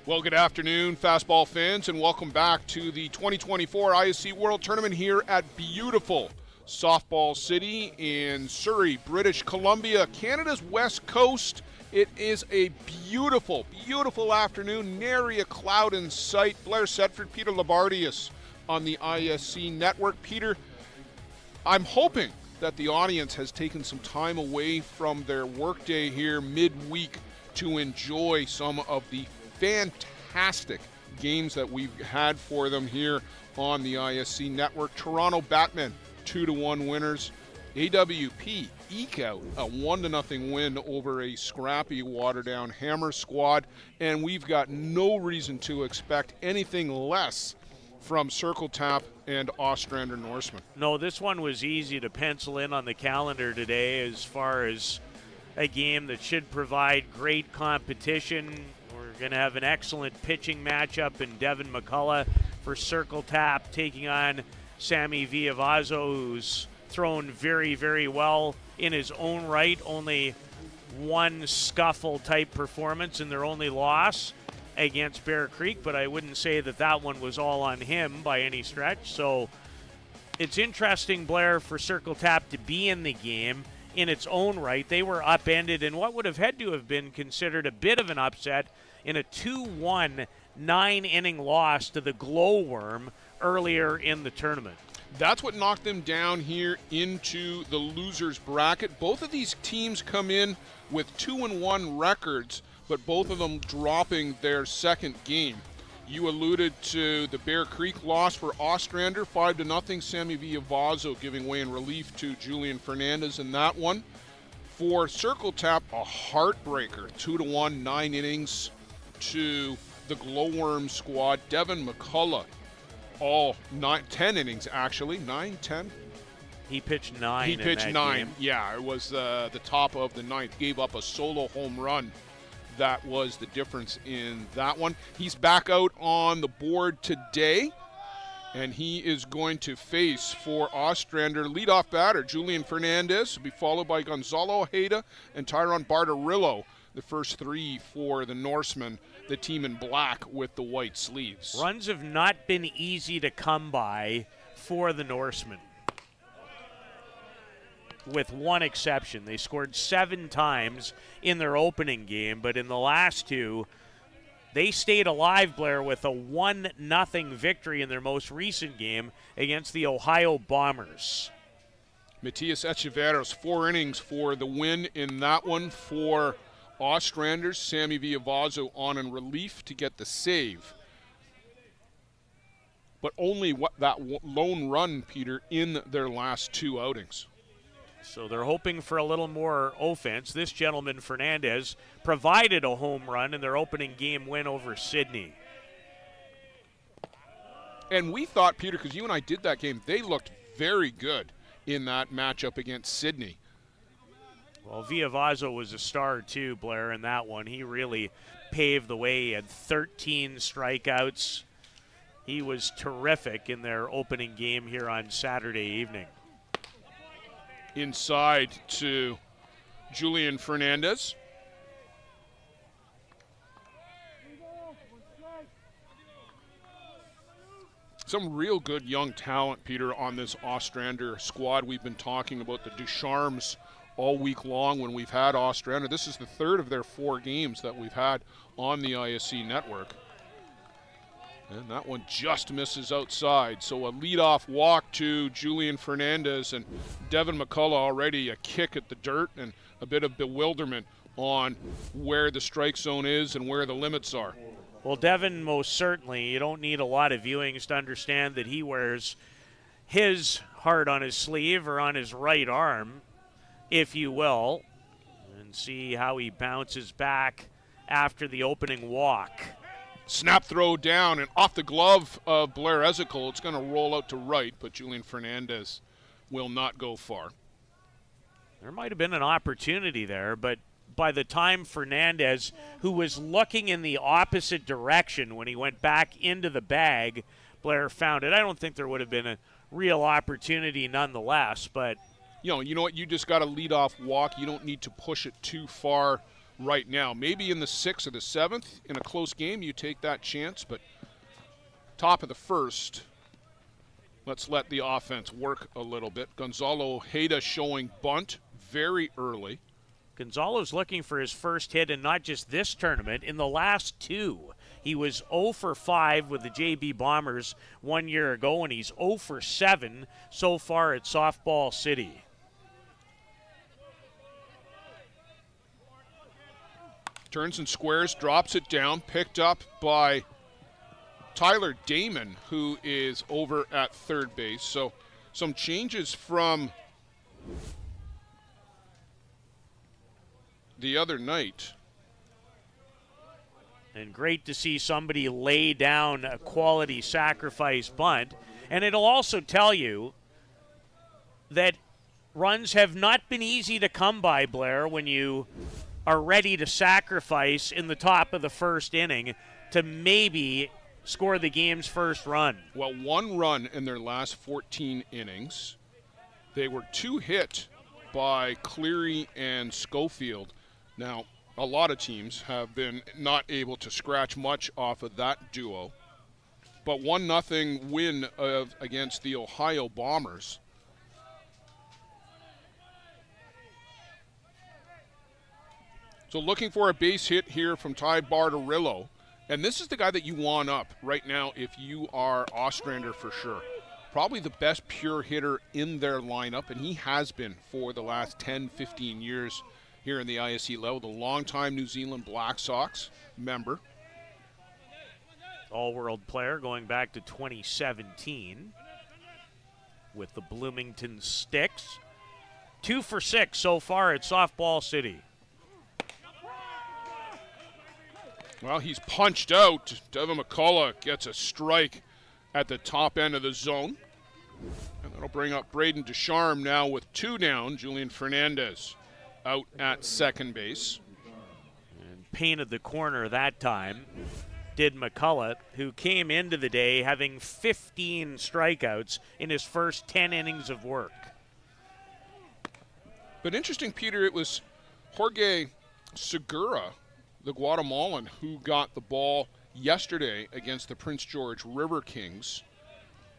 Well, good afternoon, fastball fans, and welcome back to the 2024 ISC World Tournament here at beautiful Softball City in Surrey, British Columbia, Canada's west coast. It is a beautiful, beautiful afternoon, nary a cloud in sight. Blair Setford, Peter Labardius on the ISC network. Peter, I'm hoping that the audience has taken some time away from their workday here midweek to enjoy some of the fantastic games that we've had for them here on the ISC network. Toronto Batmen 2-1 winners. AWP eke out a 1-0 win over a scrappy Waterdown Hammer squad, and we've got no reason to expect anything less from Circle Tap and Ostrander Norsemen. No, this one was easy to pencil in on the calendar today as far as a game that should provide great competition. We're going to have an excellent pitching matchup in Devin McCullough for Circle Tap taking on Sammy Villavazzo, who's thrown very, very well in his own right. Only one scuffle-type performance in their only loss against Bear Creek, but I wouldn't say that that one was all on him by any stretch. So it's interesting, Blair, for Circle Tap to be in the game in its own right. They were upended in what would have had to have been considered a bit of an upset in a 2-1 9-inning loss to the Glowworm earlier in the tournament. That's what knocked them down here into the losers bracket. Both of these teams come in with 2-1 records, but both of them dropping their second game. You alluded to the Bear Creek loss for Ostrander, 5-0. Sammy Villavazzo giving way in relief to Julian Fernandez in that one. For Circle Tap, a heartbreaker, 2-1, 9 innings to the Glowworm squad. Devin McCullough, all 10 innings actually, 9, 10. He pitched 9. He pitched 9. Game. Yeah, it was the top of the ninth. Gave up a solo home run. That was the difference in that one. He's back out on the board today, and he is going to face for Ostrander leadoff batter Julian Fernandez. Will be followed by Gonzalo Ojeda and Tyron Bartarillo. The first three for the Norsemen, the team in black with the white sleeves. Runs have not been easy to come by for the Norsemen, with one exception. They scored 7 times in their opening game, but in the last two, they stayed alive, Blair, with a 1-0 victory in their most recent game against the Ohio Bombers. Matias Echeverros, 4 innings for the win in that one for Ostranders. Sammy Villavazzo on in relief to get the save. But only that lone run, Peter, in their last 2 outings. So they're hoping for a little more offense. This gentleman, Fernandez, provided a home run in their opening game win over Sydney. And we thought, Peter, because you and I did that game, they looked very good in that matchup against Sydney. Well, Villavazzo was a star too, Blair, in that one. He really paved the way. He had 13 strikeouts. He was terrific in their opening game here on Saturday evening. Inside to Julian Fernandez. Some real good young talent, Peter, on this Ostrander squad. We've been talking about the Ducharmes all week long when we've had Ostrander. This is the third of their 4 games that we've had on the ISC network. And that one just misses outside. So a leadoff walk to Julian Fernandez, and Devin McCullough already a kick at the dirt and a bit of bewilderment on where the strike zone is and where the limits are. Well, Devin, most certainly, you don't need a lot of viewings to understand that he wears his heart on his sleeve or on his right arm, if you will, and see how he bounces back after the opening walk. Snap throw down and off the glove of Blair Ezekiel. It's going to roll out to right, but Julian Fernandez will not go far. There might have been an opportunity there, but by the time Fernandez, who was looking in the opposite direction when he went back into the bag, Blair found it. I don't think there would have been a real opportunity nonetheless, but you know what? You just got a leadoff walk. You don't need to push it too far right now. Maybe in the 6th or the 7th in a close game you take that chance, but top of the first, let's let the offense work a little bit. Gonzalo Ojeda showing bunt very early. Gonzalo's looking for his first hit, and not just this tournament. In the last two, he was 0 for 5 with the JB Bombers 1 year ago, and he's 0 for 7 so far at Softball City. Turns and squares, drops it down, picked up by Tyler Damon, who is over at third base. So some changes from the other night. And great to see somebody lay down a quality sacrifice bunt. And it'll also tell you that runs have not been easy to come by, Blair, when you are ready to sacrifice in the top of the first inning to maybe score the game's first run. Well, 1 run in their last 14 innings. They were 2 hit by Cleary and Schofield. Now, a lot of teams have been not able to scratch much off of that duo. But 1-0 win against the Ohio Bombers. So looking for a base hit here from Ty Bartarillo. And this is the guy that you want up right now if you are Ostrander for sure. Probably the best pure hitter in their lineup, and he has been for the last 10, 15 years here in the ISC level. The longtime New Zealand Black Sox member. All-world player going back to 2017 with the Bloomington Sticks. 2 for 6 so far at Softball City. Well, he's punched out. Devin McCullough gets a strike at the top end of the zone. And that'll bring up Braden Ducharme now with 2 down. Julian Fernandez out at second base. And painted the corner that time did McCullough, who came into the day having 15 strikeouts in his first 10 innings of work. But interesting, Peter, it was Jorge Segura, the Guatemalan, who got the ball yesterday against the Prince George River Kings.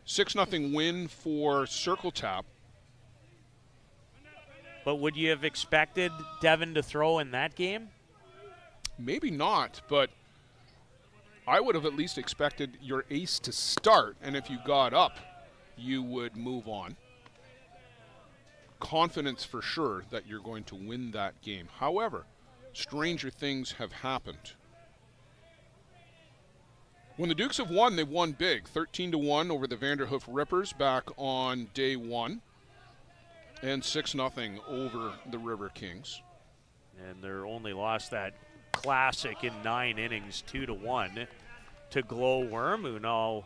6-0 win for Circle Tap. But would you have expected Devin to throw in that game? Maybe not, but I would have at least expected your ace to start, and if you got up, you would move on. Confidence for sure that you're going to win that game. However, stranger things have happened. When the Dukes have won, they've won big. 13-1 over the Vanderhoof Rippers back on day 1. And 6-0 over the River Kings. And they're only lost that classic in 9 innings, 2-1 to Glowworm, who now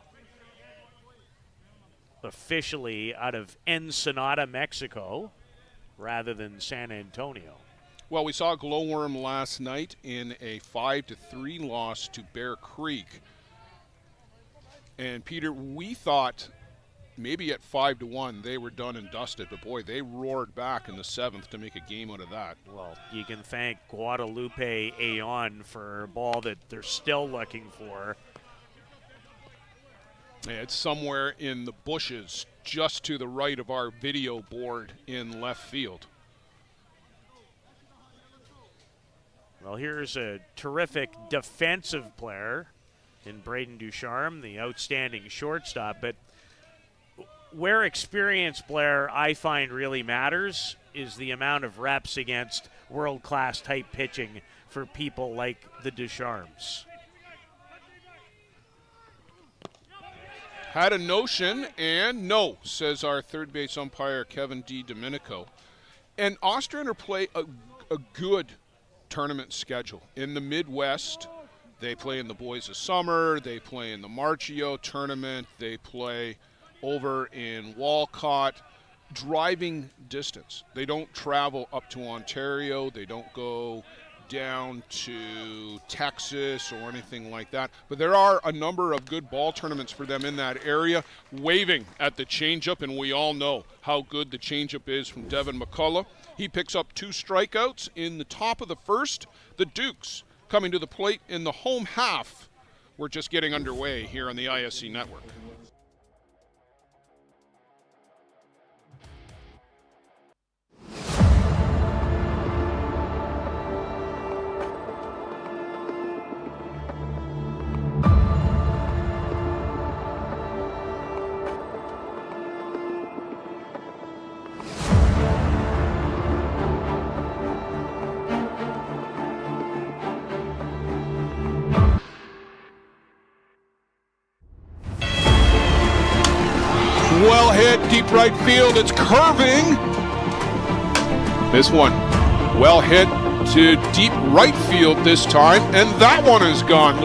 officially out of Ensenada, Mexico, rather than San Antonio. Well, we saw Glowworm last night in a 5-3 loss to Bear Creek. And Peter, we thought maybe at 5-1 they were done and dusted, but boy, they roared back in the 7th to make a game out of that. Well, you can thank Guadalupe Ayon for a ball that they're still looking for. Yeah, it's somewhere in the bushes just to the right of our video board in left field. Well, here's a terrific defensive player in Braden Ducharme, the outstanding shortstop. But where experience, Blair, I find really matters is the amount of reps against world-class type pitching for people like the Ducharmes. Had a notion, and no, says our third base umpire, Kevin D. Domenico. And Ostrander play a good tournament schedule. In the Midwest, they play in the Boys of Summer, they play in the Marchio tournament, they play over in Walcott. Driving distance. They don't travel up to Ontario, they don't go down to Texas or anything like that. But there are a number of good ball tournaments for them in that area. Waving at the changeup, and we all know how good the changeup is from Devin McCullough. He picks up 2 strikeouts in the top of the first. The Dukes coming to the plate in the home half. We're just getting underway here on the ISC network. Well hit, deep right field, it's curving. This one, well hit to deep right field this time, and that one is gone.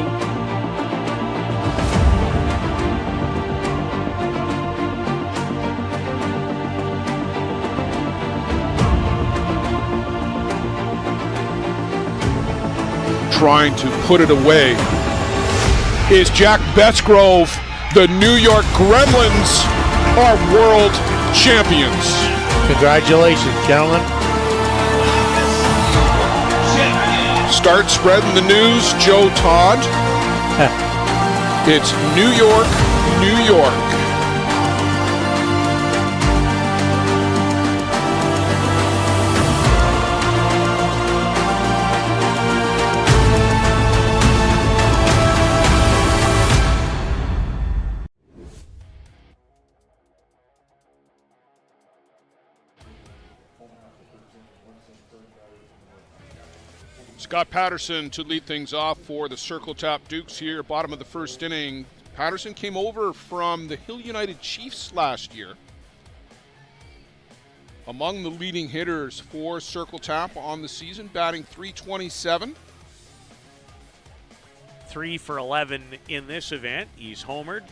Trying to put it away is Jack Bettsgrove. The New York Gremlins are world champions. Congratulations, gentlemen. Start spreading the news, Joe Todd. It's New York, New York. Scott Patterson to lead things off for the Circle Tap Dukes here, bottom of the first inning. Patterson came over from the Hill United Chiefs last year. Among the leading hitters for Circle Tap on the season, batting .327. 3 for 11 in this event. He's homered,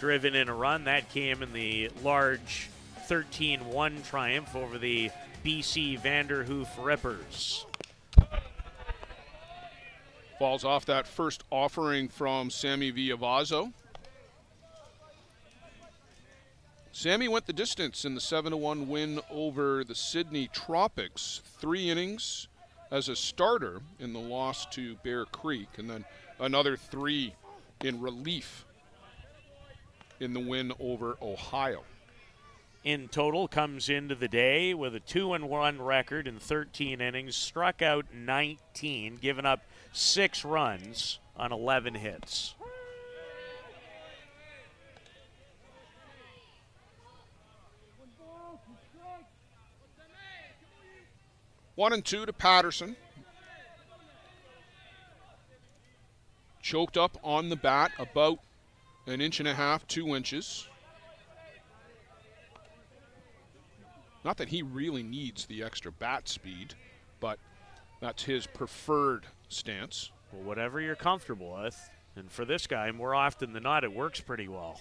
driven in a run. That came in the large 13-1 triumph over the BC Vanderhoof Rippers. Falls off that first offering from Sammy Villavazo. Sammy went the distance in the 7-1 win over the Sydney Tropics. 3 innings as a starter in the loss to Bear Creek, and then another 3 in relief in the win over Ohio. In total, comes into the day with a 2-1 record in 13 innings, struck out 19, given up 6 runs on 11 hits. One and 2 to Patterson. Choked up on the bat about 1.5 inches, 2 inches. Not that he really needs the extra bat speed, but that's his preferred stance. Well, whatever you're comfortable with. And for this guy, more often than not, it works pretty well.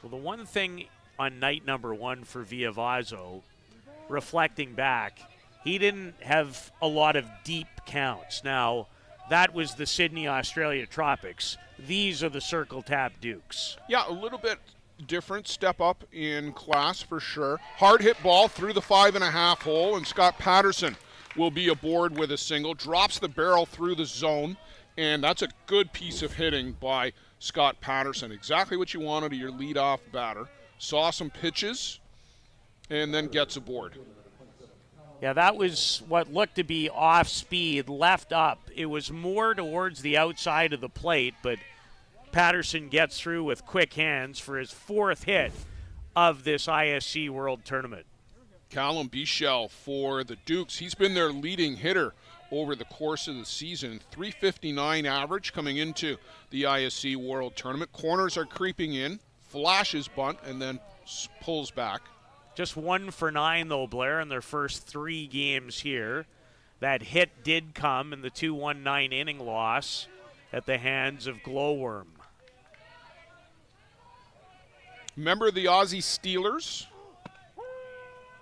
Well, the one thing on night number 1 for Villavazo, reflecting back, he didn't have a lot of deep counts. Now, that was the Sydney, Australia Tropics. These are the Circle Tap Dukes. Yeah, a little bit different step up in class for sure. Hard hit ball through the 5.5 hole, and Scott Patterson will be aboard with a single. Drops the barrel through the zone, and that's a good piece of hitting by Scott Patterson. Exactly what you wanted of your leadoff batter. Saw some pitches, and then gets aboard. Yeah, that was what looked to be off speed, left up. It was more towards the outside of the plate, but Patterson gets through with quick hands for his 4th hit of this ISC World Tournament. Callum Bichel for the Dukes. He's been their leading hitter over the course of the season. .359 average coming into the ISC World Tournament. Corners are creeping in, flashes bunt, and then pulls back. Just 1 for 9, though, Blair, in their first 3 games here. That hit did come in the 2-1 9-inning loss at the hands of Glowworm. Remember the Aussie Steelers?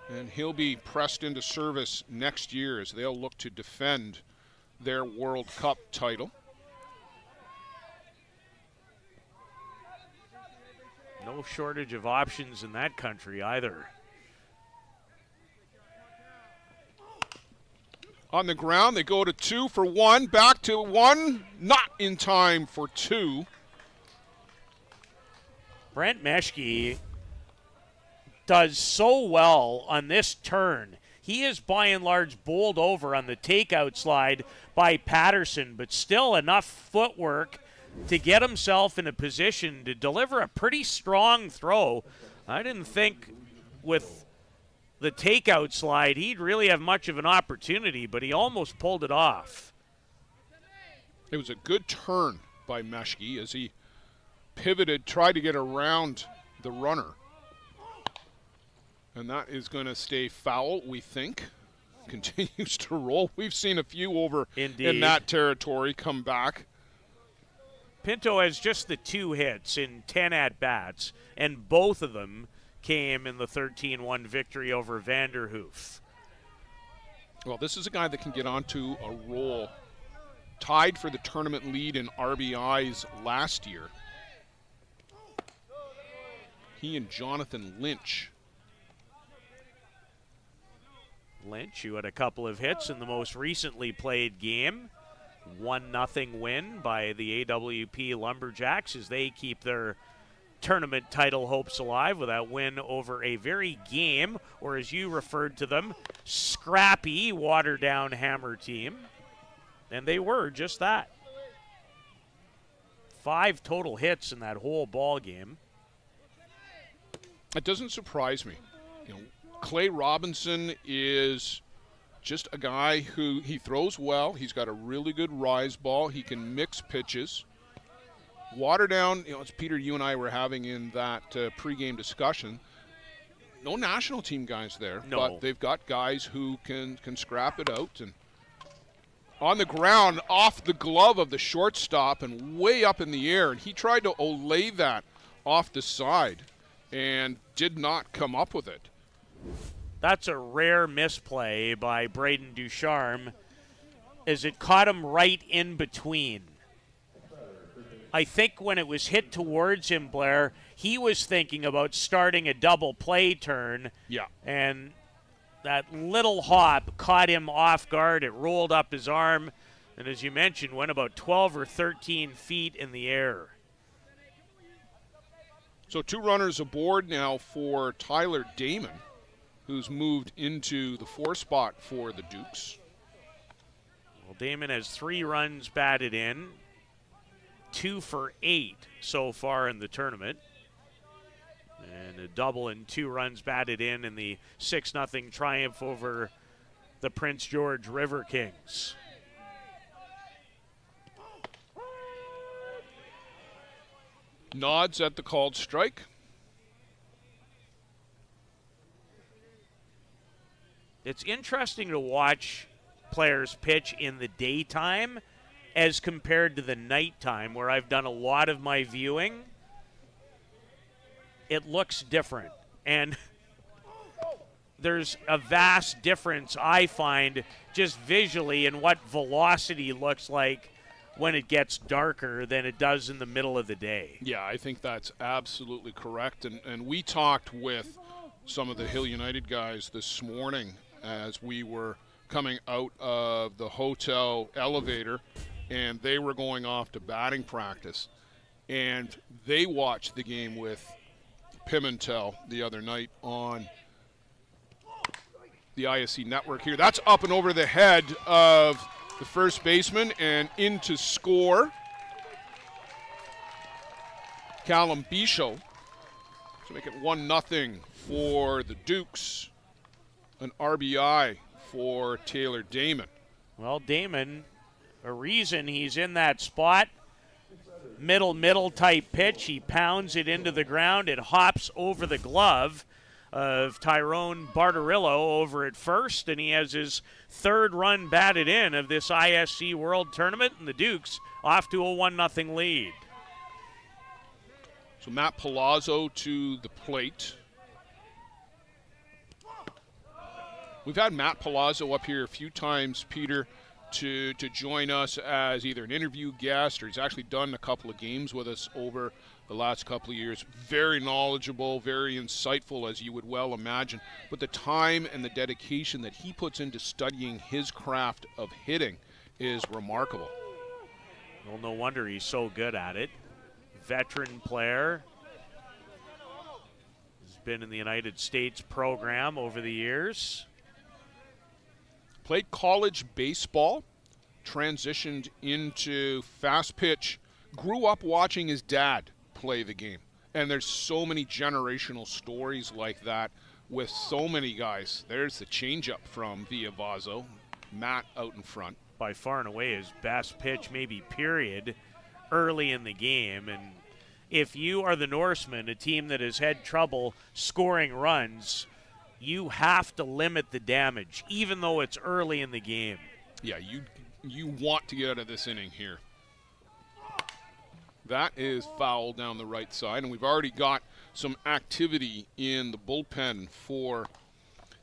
And he'll be pressed into service next year as they'll look to defend their World Cup title. No shortage of options in that country either. On the ground, they go to 2 for 1, back to 1, not in time for 2. Brent Meschke does so well on this turn. He is by and large bowled over on the takeout slide by Patterson, but still enough footwork to get himself in a position to deliver a pretty strong throw. I didn't think with the takeout slide he'd really have much of an opportunity, but he almost pulled it off. It was a good turn by Meschke as he pivoted, tried to get around the runner. And that is going to stay foul, we think. Continues to roll. We've seen a few over in that territory come back. Pinto has just the 2 hits in 10 at-bats, and both of them came in the 13-1 victory over Vanderhoof. Well, this is a guy that can get onto a roll. Tied for the tournament lead in RBIs last year. He and Jonathan Lynch. Lynch, who had a couple of hits in the most recently played game. 1-0 win by the AWP Lumberjacks as they keep their tournament title hopes alive with that win over a very game, or as you referred to them, scrappy, watered-down Hammer team. And they were just that. 5 total hits in that whole ball game. It doesn't surprise me. You know, Clay Robinson is just a guy who he throws well. He's got a really good rise ball. He can mix pitches. Water down, you know, as Peter, you and I were having in that pregame discussion, no national team guys there, but they've got guys who can scrap it out. And on the ground, off the glove of the shortstop and way up in the air, and he tried to olay that off the side and did not come up with it. That's a rare misplay by Braden Ducharme as it caught him right in between. I think when it was hit towards him, Blair, he was thinking about starting a double play turn. Yeah. And that little hop caught him off guard. It rolled up his arm. And as you mentioned, went about 12 or 13 feet in the air. So 2 runners aboard now for Tyler Damon, who's moved into the 4 spot for the Dukes. Well, Damon has 3 runs batted in, 2 for 8 so far in the tournament. And a double and 2 runs batted in the 6-0 triumph over the Prince George River Kings. Nods at the called strike. It's interesting to watch players pitch in the daytime as compared to the nighttime, where I've done a lot of my viewing. It looks different. And there's a vast difference, I find, just visually in what velocity looks like when it gets darker than it does in the middle of the day. Yeah, I think that's absolutely correct. And we talked with some of the Hill United guys this morning as we were coming out of the hotel elevator, and they were going off to batting practice. And they watched the game with Pimentel the other night on the ISC network here. That's up and over the head of the first baseman and into score. Callum Bichot to make it 1-0 for the Dukes. An RBI for Taylor Damon. Well, Damon, a reason he's in that spot, middle type pitch. He pounds it into the ground. It hops over the glove of Tyrone Bartarillo over at first, and he has his 3rd run batted in of this ISC World Tournament, and the Dukes off to a 1-0 lead. So Matt Palazzo to the plate. We've had Matt Palazzo up here a few times, Peter, to join us as either an interview guest, or he's actually done a couple of games with us over the last couple of years. Very knowledgeable, very insightful, as you would well imagine. But the time and the dedication that he puts into studying his craft of hitting is remarkable. Well, no wonder he's so good at it. Veteran player. Has been in the United States program over the years. Played college baseball, transitioned into fast pitch, grew up watching his dad play the game. And there's so many generational stories like that with so many guys. There's the changeup from Villavazo, Matt out in front. By far and away his best pitch, maybe period, early in the game. And if you are the Norsemen, a team that has had trouble scoring runs, you have to limit the damage, even though it's early in the game. Yeah, you want to get out of this inning here. That is foul down the right side, and we've already got some activity in the bullpen for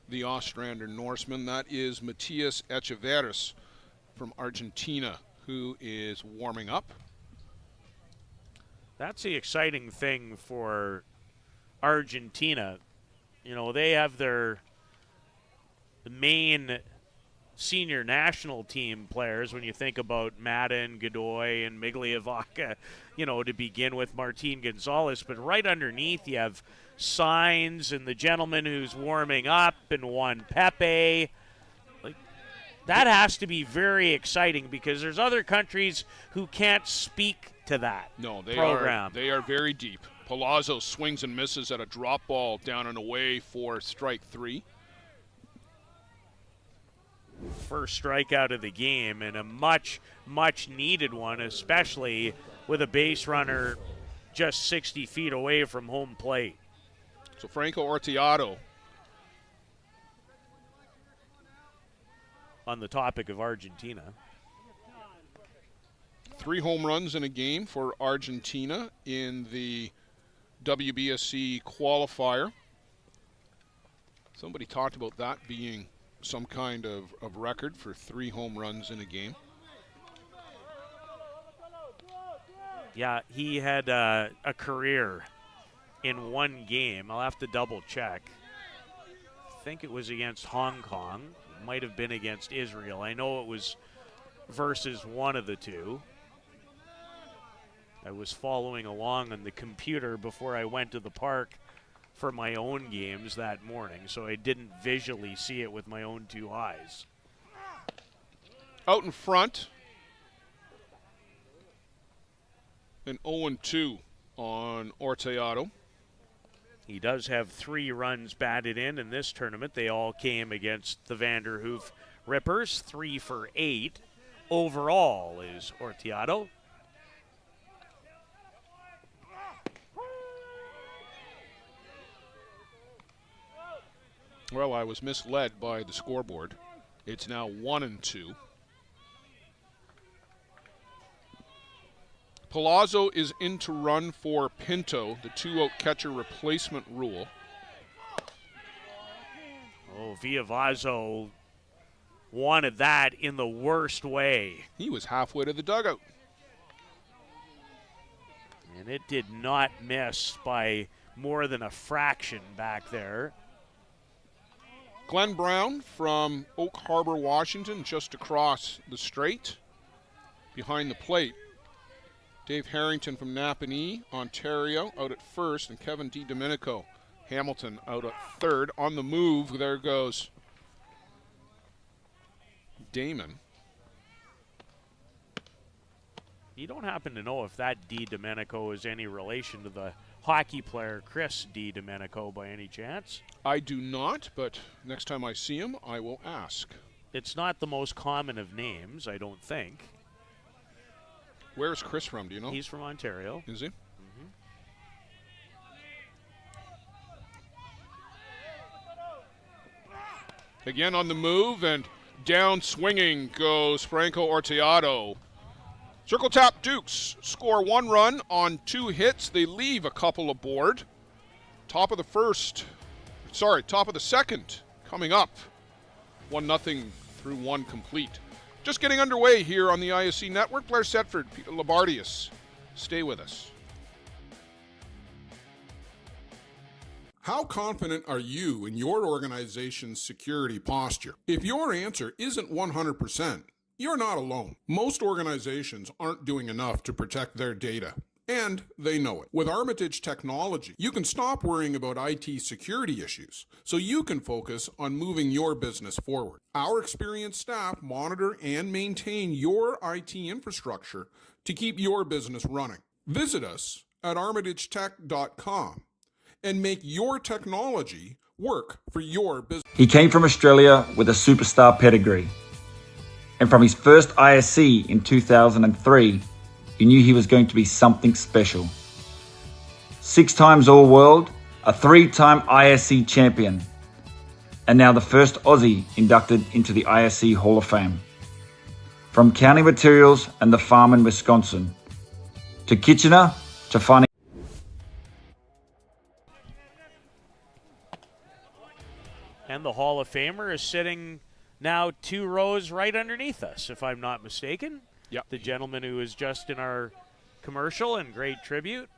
the Ostrander Norsemen. That is Matias Echeverris from Argentina, who is warming up. That's the exciting thing for Argentina. You know, they have the main senior national team players when you think about Madden, Godoy, and Migliavaca, you know, to begin with, Martin Gonzalez. But right underneath you have Signs and the gentleman who's warming up and Juan Pepe. Like, that has to be very exciting because there's other countries who can't speak to that program. They are very deep. Palazzo swings and misses at a drop ball down and away for strike 3. First strikeout of the game, and a much, much needed one, especially with a base runner just 60 feet away from home plate. So Franco Orteado. On the topic of Argentina. 3 home runs in a game for Argentina in the WBSC qualifier. Somebody talked about that being some kind of record for 3 home runs in a game. Yeah, he had a career in one game. I'll have to double check. I think it was against Hong Kong. It might have been against Israel. I know it was versus one of the two. I was following along on the computer before I went to the park for my own games that morning, so I didn't visually see it with my own 2 eyes. Out in front, an 0-2 on Orteado. He does have 3 runs batted in this tournament. They all came against the Vanderhoof Rippers. 3 for 8 overall is Orteado. Well, I was misled by the scoreboard. It's now 1-2. Palazzo is in to run for Pinto, the 2-out catcher replacement rule. Oh, Villavazo wanted that in the worst way. He was halfway to the dugout. And it did not miss by more than a fraction back there. Glenn Brown from Oak Harbor, Washington, just across the straight behind the plate. Dave Harrington from Napanee, Ontario, out at first, and Kevin DiDomenico, Hamilton, out at third. On the move, there goes Damon. You don't happen to know if that DiDomenico is any relation to the hockey player Chris DiDomenico by any chance? I do not, but next time I see him, I will ask. It's not the most common of names, I don't think. Where's Chris from, do you know? He's from Ontario. Is he? Mm-hmm. Again on the move, and down swinging goes Franco Orteado. Circle tap Dukes score 1 run on 2 hits. They leave a couple aboard. Top of the second coming up 1-0 through one complete. Just getting underway here on the ISC Network. Blair Setford, Peter Labardius. Stay with us. How confident are you in your organization's security posture? If your answer isn't 100%, you're not alone. Most organizations aren't doing enough to protect their data, and they know it. With Armitage Technology, you can stop worrying about IT security issues so you can focus on moving your business forward. Our experienced staff monitor and maintain your IT infrastructure to keep your business running. Visit us at armitagetech.com and make your technology work for your business. He came from Australia with a superstar pedigree. And from his first ISC in 2003, you knew he was going to be something special. 6 times All-World, a 3-time ISC champion, and now the first Aussie inducted into the ISC Hall of Fame. From County Materials and the farm in Wisconsin, to Kitchener, to finding And the Hall of Famer is sitting now 2 rows right underneath us, if I'm not mistaken. Yep. The gentleman who was just in our commercial, and great tribute.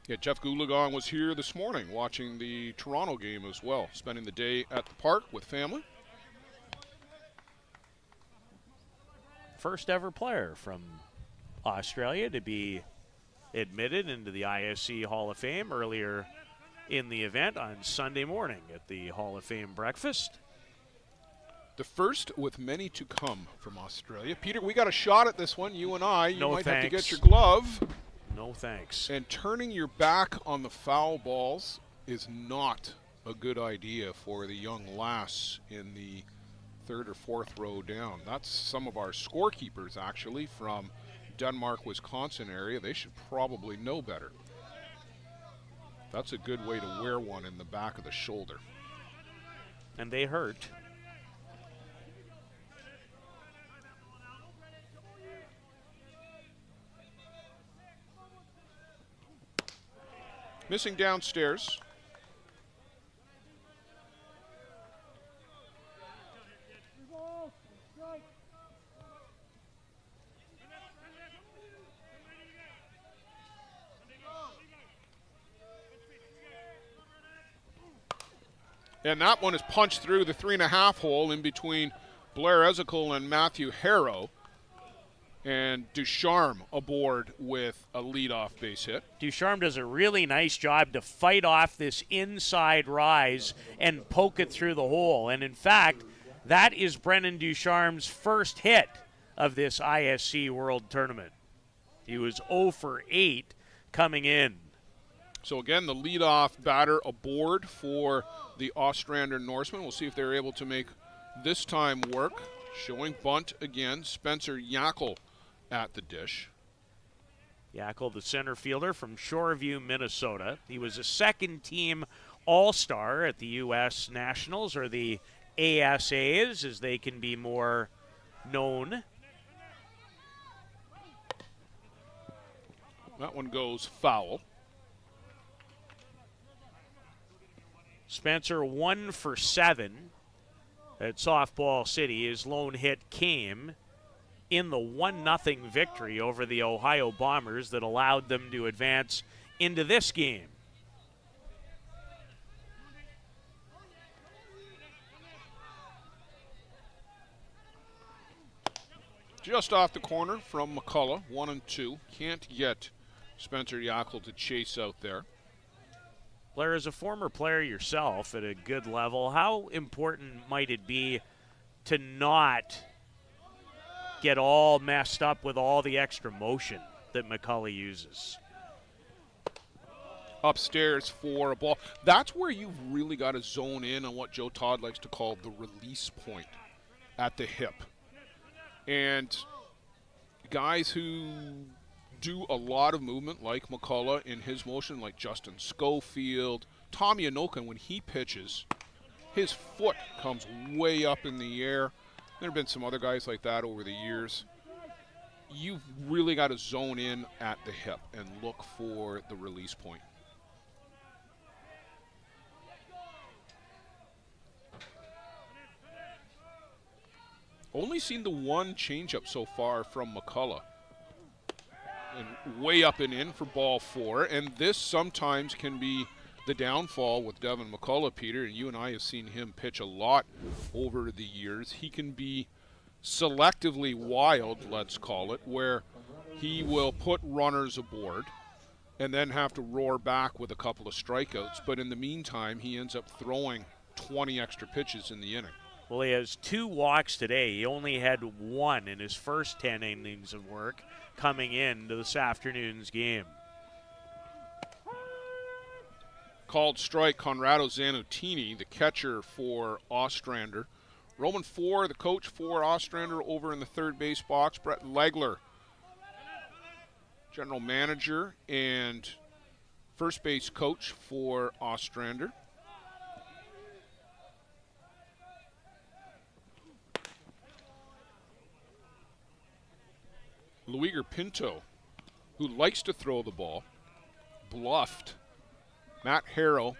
Yeah, Jeff Goulagon was here this morning watching the Toronto game as well, spending the day at the park with family. First ever player from Australia to be admitted into the ISC Hall of Fame earlier in the event on Sunday morning at the Hall of Fame breakfast. The first with many to come from Australia. Peter, we got a shot at this one, you and I. You might have to get your glove. No thanks. And turning your back on the foul balls is not a good idea for the young lass in the 3rd or 4th row down. That's some of our scorekeepers, actually, from Denmark, Wisconsin area. They should probably know better. That's a good way to wear one in the back of the shoulder. And they hurt. Missing downstairs. And that one is punched through the 3.5 hole in between Blair Ezekiel and Matthew Harrow. And Ducharme aboard with a leadoff base hit. Ducharme does a really nice job to fight off this inside rise and poke it through the hole. And in fact, that is Brennan Ducharme's first hit of this ISC World Tournament. He was 0 for 8 coming in. So again, the leadoff batter aboard for the Ostrander Norsemen. We'll see if they're able to make this time work. Showing bunt again, Spencer Yackel at the dish. Yackel, the center fielder from Shoreview, Minnesota. He was a second-team All-Star at the U.S. Nationals, or the ASAs, as they can be more known. That one goes foul. Spencer 1 for 7 at Softball City. His lone hit came in the 1-0 victory over the Ohio Bombers that allowed them to advance into this game. Just off the corner from McCullough, 1-2. Can't get Spencer Yackel to chase out there. Blair, as a former player yourself at a good level, how important might it be to not get all messed up with all the extra motion that McCullough uses? Upstairs for a ball. That's where you've really got to zone in on what Joe Todd likes to call the release point at the hip. And guys who do a lot of movement, like McCullough in his motion, like Justin Schofield, Tommy Anoka, when he pitches, his foot comes way up in the air. There have been some other guys like that over the years. You've really got to zone in at the hip and look for the release point. Only seen the one changeup so far from McCullough. And way up and in for ball 4. And this sometimes can be the downfall with Devin McCullough, Peter. And you and I have seen him pitch a lot over the years. He can be selectively wild, let's call it, where he will put runners aboard and then have to roar back with a couple of strikeouts. But in the meantime, he ends up throwing 20 extra pitches in the inning. Well, he has 2 walks today. He only had 1 in his first 10 innings of work coming into this afternoon's game. Called strike, Conrado Zanutini, the catcher for Ostrander. Roman Four, the coach for Ostrander, over in the third base box. Brett Legler, general manager and first base coach for Ostrander. Luiger Pinto, who likes to throw the ball, bluffed. Matt Harrow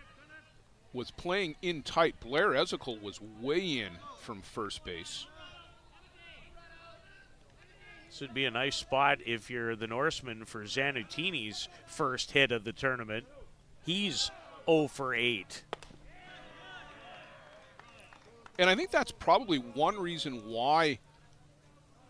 was playing in tight. Blair Ezekiel was way in from first base. This would be a nice spot if you're the Norsemen for Zanutini's first hit of the tournament. He's 0 for 8. And I think that's probably one reason why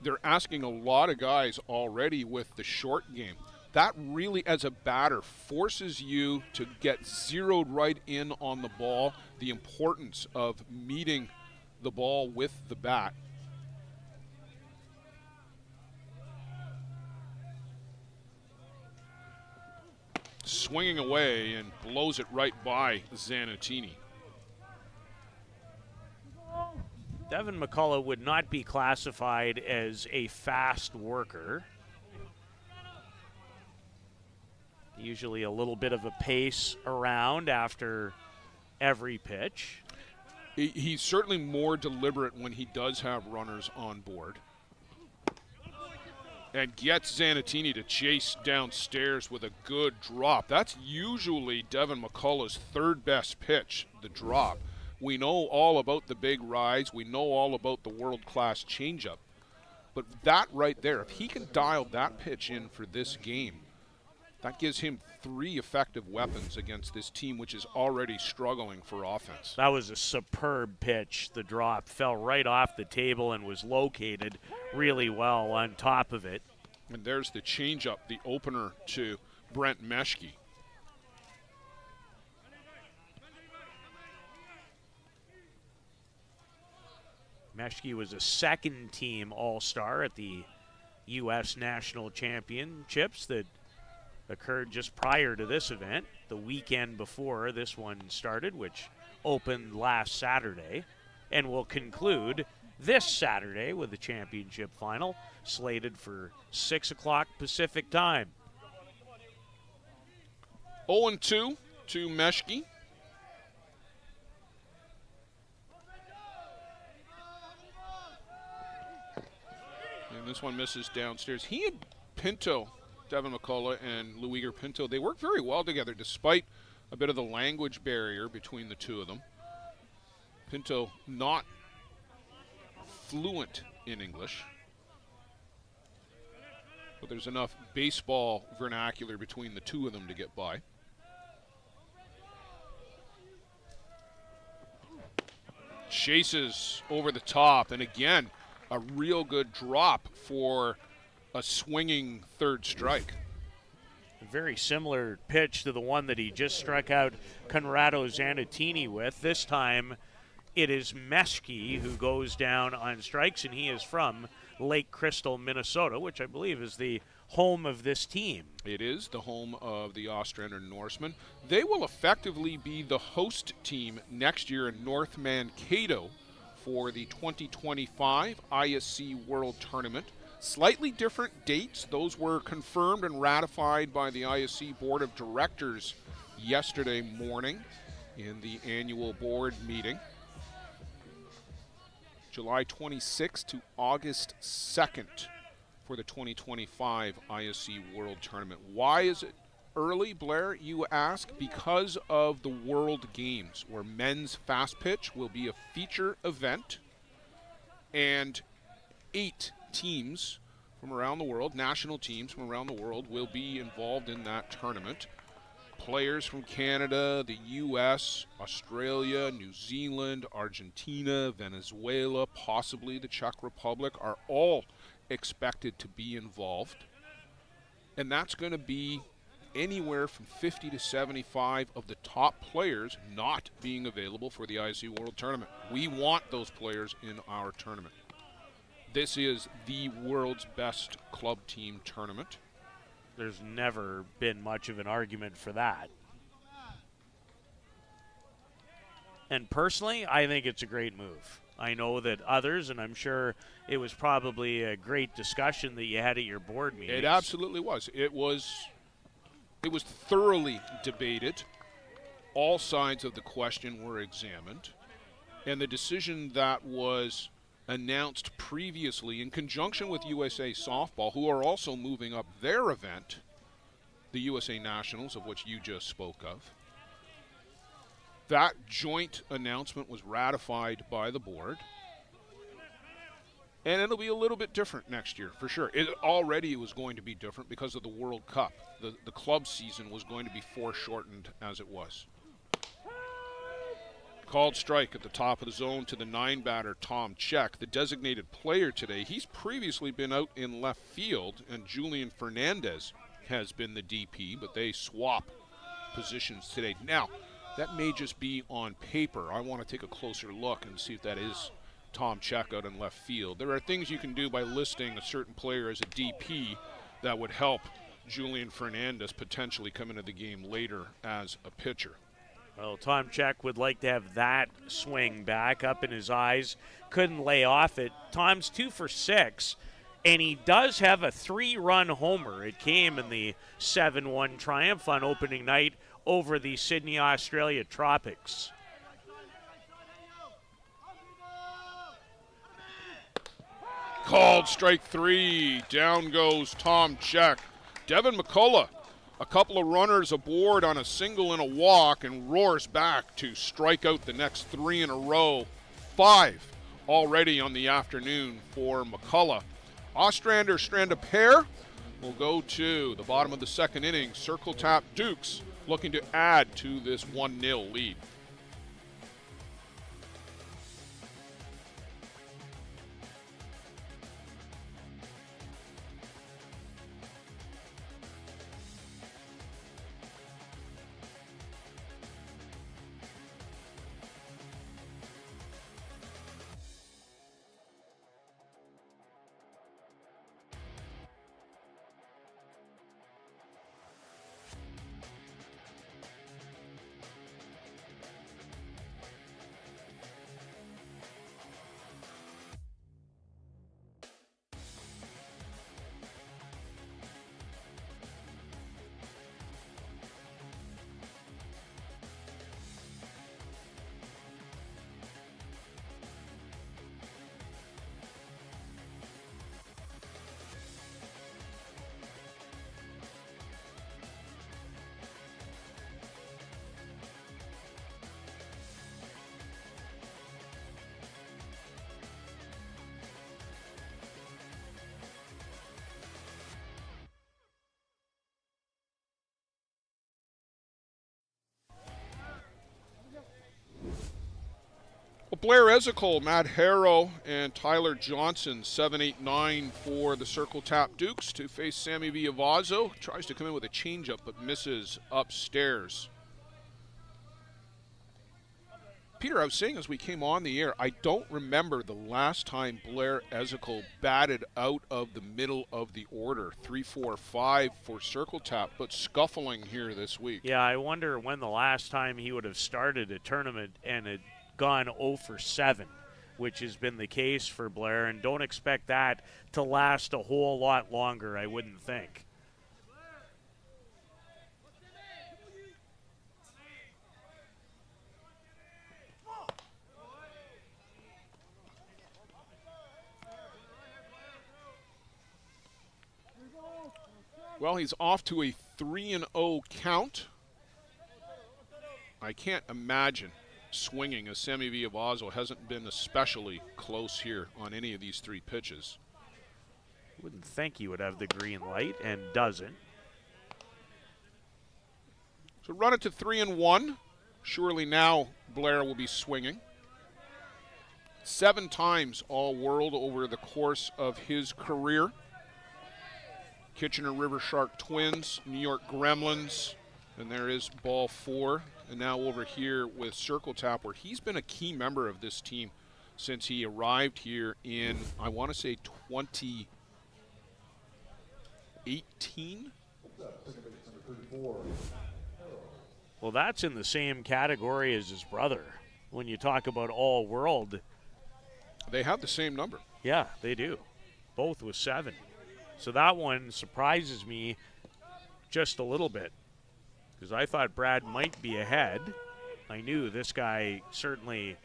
they're asking a lot of guys already with the short game. That really, as a batter, forces you to get zeroed right in on the ball, the importance of meeting the ball with the bat. Swinging away and blows it right by Zanutini. Devin McCullough would not be classified as a fast worker. Usually a little bit of a pace around after every pitch. He's certainly more deliberate when he does have runners on board. And gets Zanutini to chase downstairs with a good drop. That's usually Devin McCullough's third best pitch, the drop. We know all about the big rise. We know all about the world-class changeup. But that right there, if he can dial that pitch in for this game, that gives him 3 effective weapons against this team, which is already struggling for offense. That was a superb pitch. The drop fell right off the table and was located really well on top of it. And there's the changeup, the opener to Brent Meshke. Meshke was a second-team All-Star at the U.S. National Championships that occurred just prior to this event, the weekend before this one started, which opened last Saturday, and will conclude this Saturday with the championship final, slated for 6 o'clock Pacific time. 0-2 to Meshke. And this one misses downstairs. He and Pinto, Devin McCullough and Luiger Pinto, they work very well together despite a bit of the language barrier between the two of them. Pinto not fluent in English, but there's enough baseball vernacular between the two of them to get by. Chases over the top, and again, a real good drop for a swinging third strike. A very similar pitch to the one that he just struck out Conrado Zanutini with. This time it is Meshke who goes down on strikes, and he is from Lake Crystal, Minnesota, which I believe is the home of this team. It is the home of the Ostrander Norsemen. They will effectively be the host team next year in North Mankato for the 2025 ISC World Tournament. Slightly different dates. Those were confirmed and ratified by the ISC Board of Directors yesterday morning in the annual board meeting. July 26th to August 2nd for the 2025 ISC World Tournament. Why is it early, Blair, you ask? Because of the World Games, where men's fast pitch will be a feature event, and 8 teams from around the world, national teams from around the world, will be involved in that tournament. Players from Canada, the U.S., Australia, New Zealand, Argentina, Venezuela, possibly the Czech Republic are all expected to be involved. And that's going to be anywhere from 50 to 75 of the top players not being available for the ISC World Tournament. We want those players in our tournament. This is the world's best club team tournament. There's never been much of an argument for that. And personally, I think it's a great move. I know that others, and I'm sure it was probably a great discussion that you had at your board meeting. It absolutely was. It was thoroughly debated. All sides of the question were examined. And the decision that was announced previously in conjunction with USA Softball, who are also moving up their event, the USA Nationals, of which you just spoke of. That joint announcement was ratified by the board. And it'll be a little bit different next year, for sure. It already was going to be different because of the World Cup. The club season was going to be foreshortened as it was. Called strike at the top of the zone to the 9-batter, Tom Check, the designated player today. He's previously been out in left field, and Julian Fernandez has been the DP, but they swap positions today. Now, that may just be on paper. I want to take a closer look and see if that is Tom Check out in left field. There are things you can do by listing a certain player as a DP that would help Julian Fernandez potentially come into the game later as a pitcher. Well, Tom Check would like to have that swing back up in his eyes. Couldn't lay off it. Tom's 2 for 6, and he does have a 3-run homer. It came in the 7-1 triumph on opening night over the Sydney, Australia Tropics. Called strike 3. Down goes Tom Check. Devin McCullough, a couple of runners aboard on a single and a walk, and roars back to strike out the next 3 in a row. 5 already on the afternoon for McCullough. Ostrander-Stranda pair will go to the bottom of the second inning. Circle tap Dukes looking to add to this 1-0 lead. Well, Blair Ezekiel, Matt Harrow, and Tyler Johnson, 7, 8, 9 for the Circle Tap Dukes to face Sammy Villavazzo. Tries to come in with a changeup, but misses upstairs. Peter, I was saying as we came on the air, I don't remember the last time Blair Ezekiel batted out of the middle of the order. 3, 4, 5 for Circle Tap, but scuffling here this week. Yeah, I wonder when the last time he would have started a tournament and had gone 0 for 7, which has been the case for Blair, and don't expect that to last a whole lot longer, I wouldn't think. Well, he's off to a 3-0 count. I can't imagine swinging, as Semi Villavazo hasn't been especially close here on any of these 3 pitches. Wouldn't think he would have the green light, and doesn't. So run it to 3-1. Surely now Blair will be swinging. 7 times All-World over the course of his career. Kitchener River Shark Twins, New York Gremlins, and there is ball 4. And now over here with Circle Tap, where he's been a key member of this team since he arrived here in, I want to say, 2018. Well, that's in the same category as his brother. When you talk about all-world, they have the same number. Yeah, they do. Both with 7. So that one surprises me just a little bit, because I thought Brad might be ahead. I knew this guy certainly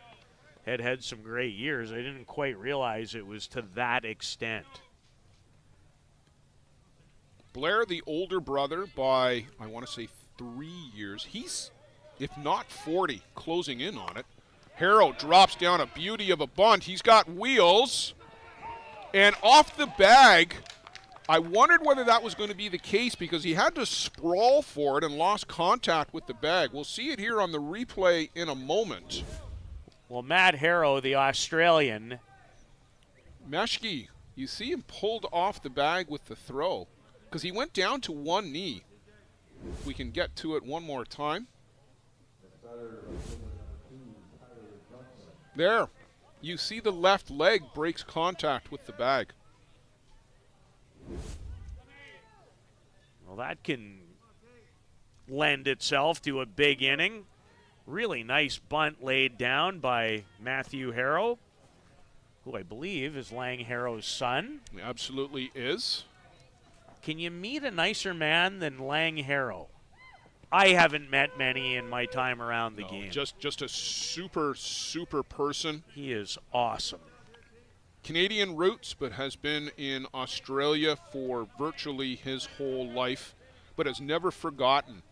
had some great years. I didn't quite realize it was to that extent. Blair, the older brother, by, I want to say, 3 years. He's, if not 40, closing in on it. Harrow drops down a beauty of a bunt. He's got wheels. And off the bag, I wondered whether that was going to be the case because he had to sprawl for it and lost contact with the bag. We'll see it here on the replay in a moment. Well, Matt Harrow, the Australian. Meshke, you see him pulled off the bag with the throw because he went down to one knee. If we can get to it one more time. There. You see the left leg breaks contact with the bag. Well, that can lend itself to a big inning. Really nice bunt laid down by Matthew Harrow, who I believe is Lang Harrow's son. He absolutely is. Can you meet a nicer man than Lang Harrow? I haven't met many in my time around the game. Just a super person. He is awesome. Canadian roots, but has been in Australia for virtually his whole life, but has never forgotten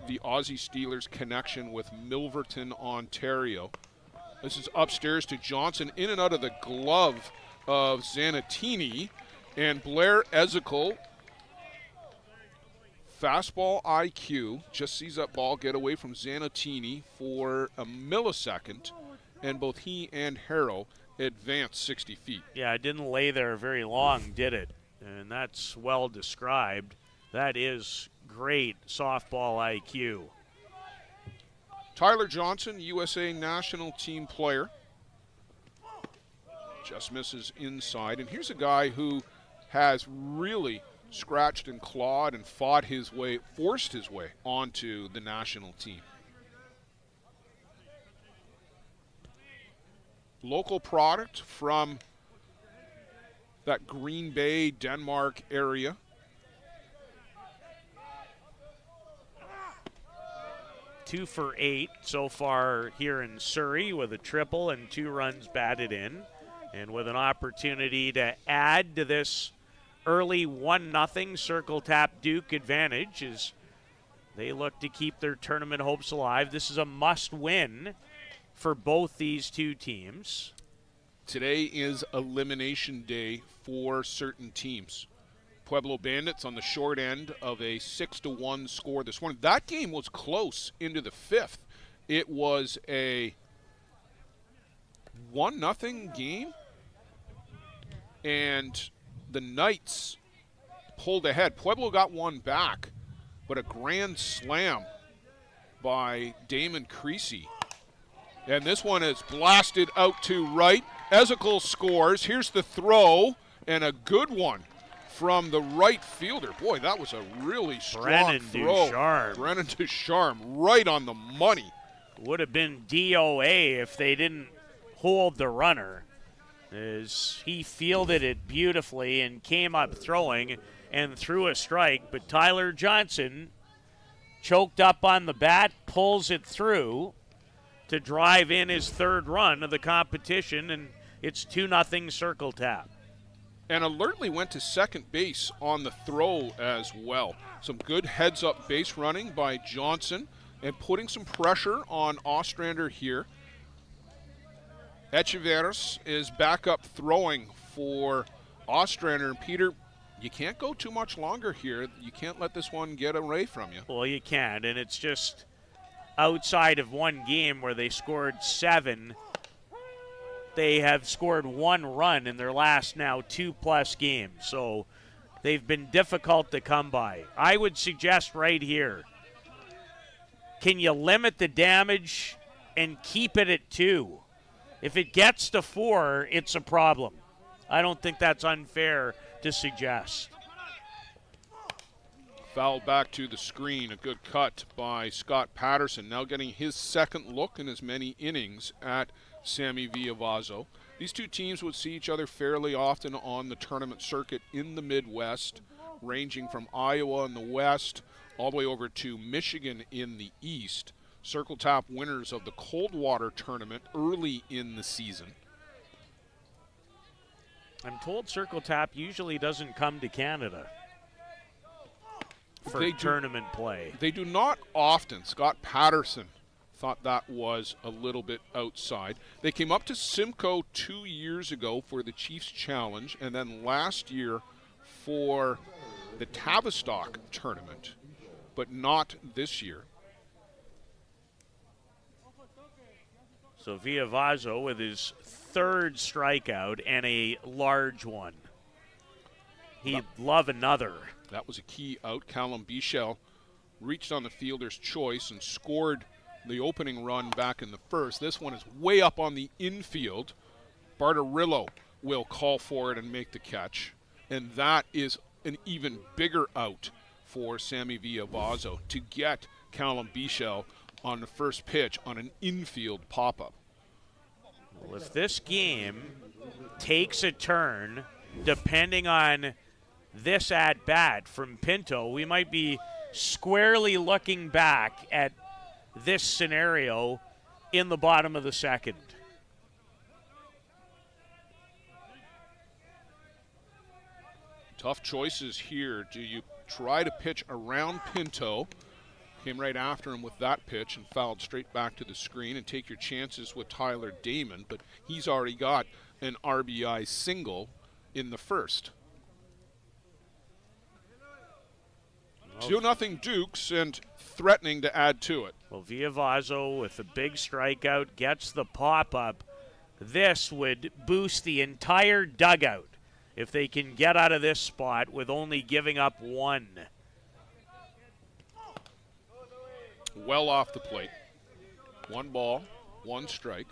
the Aussie Steelers connection with Milverton, Ontario. This is upstairs to Johnson, in and out of the glove of Zanatini, and Blair Ezekiel. Fastball IQ, just sees that ball get away from Zanatini for a millisecond, and both he and Harrow advanced 60 feet. Yeah, it didn't lay there very long, did it? And that's well described. That is great softball IQ. Tyler Johnson, USA national team player. Just misses inside. And here's a guy who has really scratched and clawed and forced his way onto the national team. Local product from that Green Bay, Denmark area. Two for 8 so far here in Surrey with a triple and 2 runs batted in. And with an opportunity to add to this early 1-0 Circle Tap Duke advantage as they look to keep their tournament hopes alive. This is a must-win for both these two teams. Today is elimination day for certain teams. Pueblo Bandits on the short end of a 6-1 score this morning. That game was close into the 5th. It was a 1-0 game, and the Knights pulled ahead. Pueblo got one back, but a grand slam by Damon Creasy. And this one is blasted out to right. Ezekiel scores. Here's the throw, and a good one from the right fielder. Boy, that was a really strong throw. Brennan Ducharme, right on the money. Would have been DOA if they didn't hold the runner, as he fielded it beautifully and came up throwing and threw a strike. But Tyler Johnson choked up on the bat, pulls it through to drive in his 3rd run of the competition, and it's 2-0 Circle Tap. And alertly went to second base on the throw as well. Some good heads-up base running by Johnson. and putting some pressure on Ostrander here. Echeverris is back up throwing for Ostrander. And Peter, you can't go too much longer here. You can't let this one get away from you. Well, you can't, and it's just outside of one game where they scored 7, they have scored 1 run in their last now 2+ games. So they've been difficult to come by. I would suggest right here, can you limit the damage and keep it at 2? If it gets to 4, it's a problem. I don't think that's unfair to suggest. Foul back to the screen. A good cut by Scott Patterson, now getting his second look in as many innings at Sammy Villavazo. These two teams would see each other fairly often on the tournament circuit in the Midwest, ranging from Iowa in the west all the way over to Michigan in the east. Circle Tap winners of the Coldwater tournament early in the season. I'm told Circle Tap usually doesn't come to Canada for tournament play. They do not often. Scott Patterson thought that was a little bit outside. They came up to Simcoe 2 years ago for the Chiefs Challenge, and then last year for the Tavistock tournament, but not this year. So Villavazo with his 3rd strikeout and a large one. He'd love another. That was a key out. Callum Bichel reached on the fielder's choice and scored the opening run back in the first. This one is way up on the infield. Bartarillo will call for it and make the catch. And that is an even bigger out for Sammy Villavazo to get Callum Bichel on the first pitch on an infield pop-up. Well, if this game takes a turn, depending on this at-bat from Pinto, we might be squarely looking back at this scenario in the bottom of the second. Tough choices here. Do you try to pitch around Pinto? Came right after him with that pitch and fouled straight back to the screen, and take your chances with Tyler Damon, but he's already got an RBI single in the first. 2-0 Dukes and threatening to add to it. Well, Villavazo with a big strikeout gets the pop-up. This would boost the entire dugout if they can get out of this spot with only giving up 1. Well off the plate. 1 ball, 1 strike.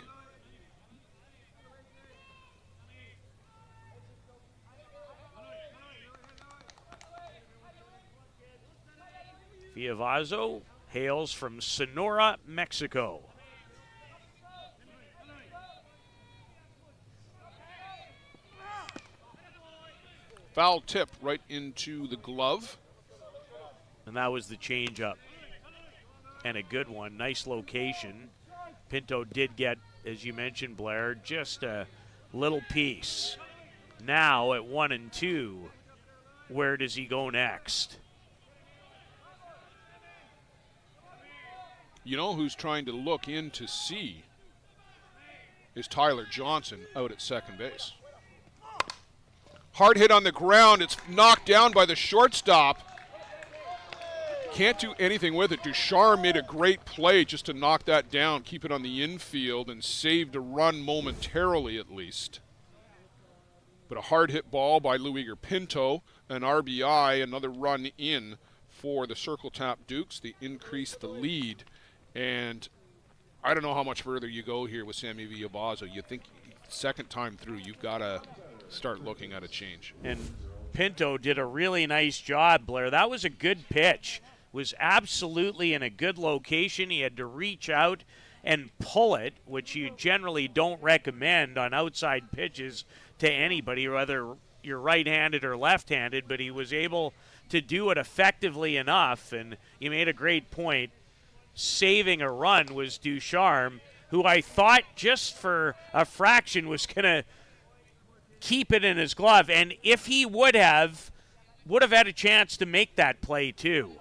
Villavazo hails from Sonora, Mexico. Foul tip right into the glove. And that was the changeup. And a good one. Nice location. Pinto did get, as you mentioned, Blair, just a little piece. Now at 1-2, where does he go next? You know who's trying to look in to see is Tyler Johnson out at second base. Hard hit on the ground. It's knocked down by the shortstop. Can't do anything with it. Ducharme made a great play just to knock that down, keep it on the infield, and saved a run momentarily at least. But a hard hit ball by Luiger Pinto, an RBI, another run in for the Circle Tap Dukes. They increase the lead. And I don't know how much further you go here with Sammy Villavazo. You think second time through, you've got to start looking at a change. And Pinto did a really nice job, Blair. That was a good pitch. Was absolutely in a good location. He had to reach out and pull it, which you generally don't recommend on outside pitches to anybody, whether you're right-handed or left-handed, but he was able to do it effectively enough, and he made a great point. Saving a run was Ducharme, who I thought just for a fraction was going to keep it in his glove, and if he would have had a chance to make that play too.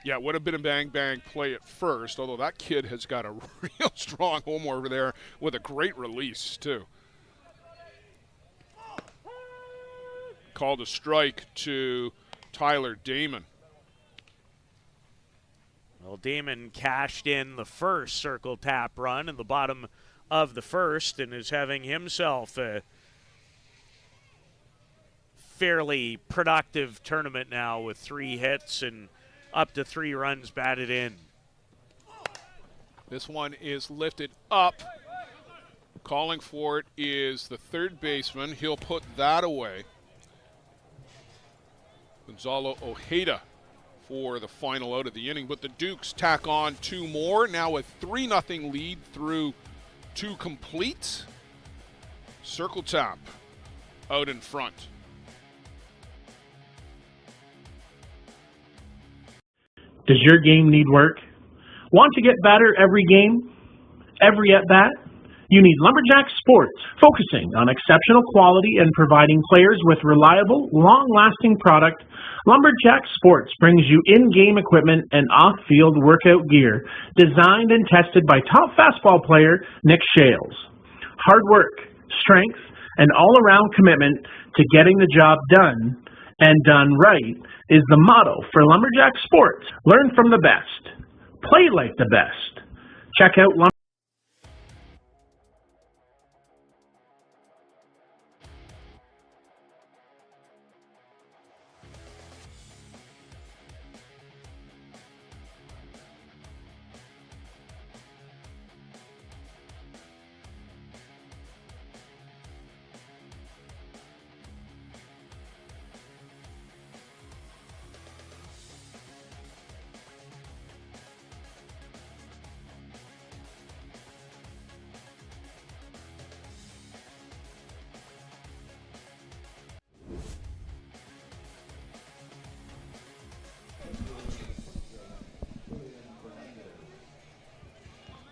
Yeah, it would have been a bang-bang play at first, although that kid has got a real strong home over there with a great release, too. Called a strike to Tyler Damon. Well, Damon cashed in the first circle tap run in the bottom of the first and is having himself a fairly productive tournament now with 3 hits and up to 3 runs batted in. This one is lifted up. Calling for it is the third baseman. He'll put that away. Gonzalo Ojeda for the final out of the inning. But the Dukes tack on 2 more. Now a 3-0 lead through 2 complete. Circle tap out in front. Does your game need work? Want to get better every game? Every at-bat? You need Lumberjack Sports, focusing on exceptional quality and providing players with reliable, long-lasting product. Lumberjack Sports brings you in-game equipment and off-field workout gear, designed and tested by top fastball player Nick Shales. Hard work, strength, and all-around commitment to getting the job done, and done right, is the motto for Lumberjack Sports. Learn from the best. Play like the best. Check out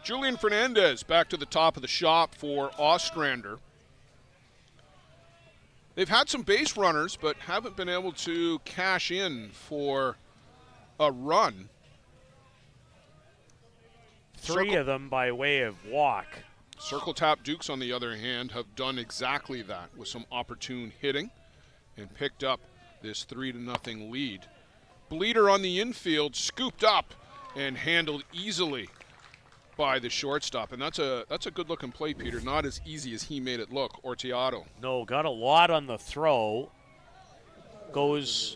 Julian Fernandez back to the top of the shop for Ostrander. They've had some base runners, but haven't been able to cash in for a run. 3 of them by way of walk. Circle tap Dukes, on the other hand, have done exactly that with some opportune hitting and picked up this 3-0 lead. Bleeder on the infield, scooped up and handled easily by the shortstop, and that's a good-looking play, Peter. Not as easy as he made it look. Orteado. No, got a lot on the throw. Goes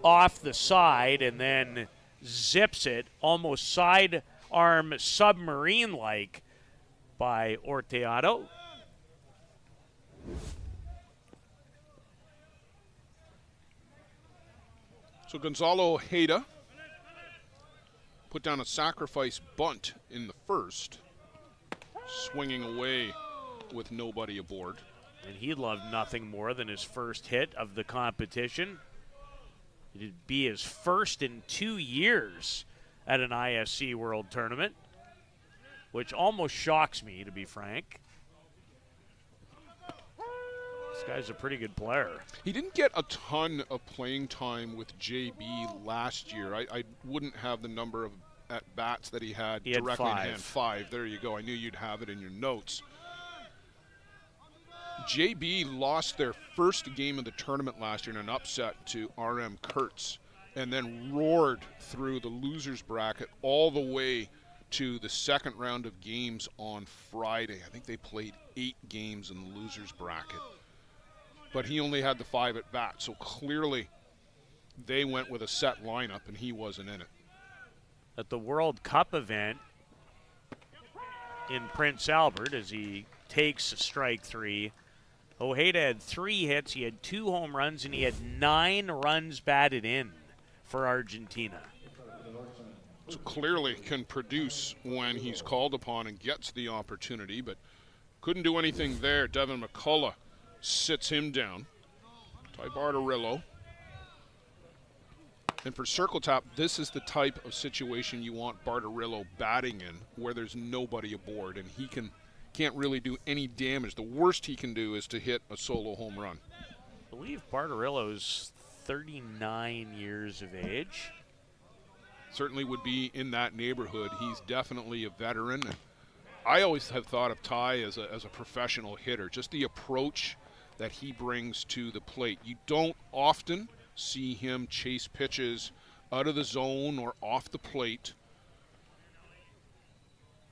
off the side and then zips it, almost sidearm submarine-like by Orteado. So Gonzalo Ojeda put down a sacrifice bunt in the first, swinging away with nobody aboard. And he loved nothing more than his first hit of the competition. It'd be his first in 2 years at an ISC World Tournament, which almost shocks me, to be frank. This guy's a pretty good player. He didn't get a ton of playing time with JB last year. I wouldn't have the number of at-bats that he had directly in hand. 5. There you go. I knew you'd have it in your notes. JB lost their first game of the tournament last year in an upset to RM Kurtz, and then roared through the losers bracket all the way to the second round of games on Friday. I think they played 8 games in the losers bracket. But he only had the 5 at bat, so clearly they went with a set lineup and he wasn't in it. At the World Cup event in Prince Albert, as he takes strike 3, Ojeda had 3 hits, he had 2 home runs, and he had 9 runs batted in for Argentina. So clearly can produce when he's called upon and gets the opportunity, but couldn't do anything there. Devin McCullough sits him down. Ty Bartarillo. And for circle tap, this is the type of situation you want Bartarillo batting in, where there's nobody aboard and he can't really do any damage. The worst he can do is to hit a solo home run. I believe Bartarillo's 39 years of age. certainly would be in that neighborhood. He's definitely a veteran. And I always have thought of Ty as a professional hitter, just the approach that he brings to the plate. You don't often see him chase pitches out of the zone or off the plate.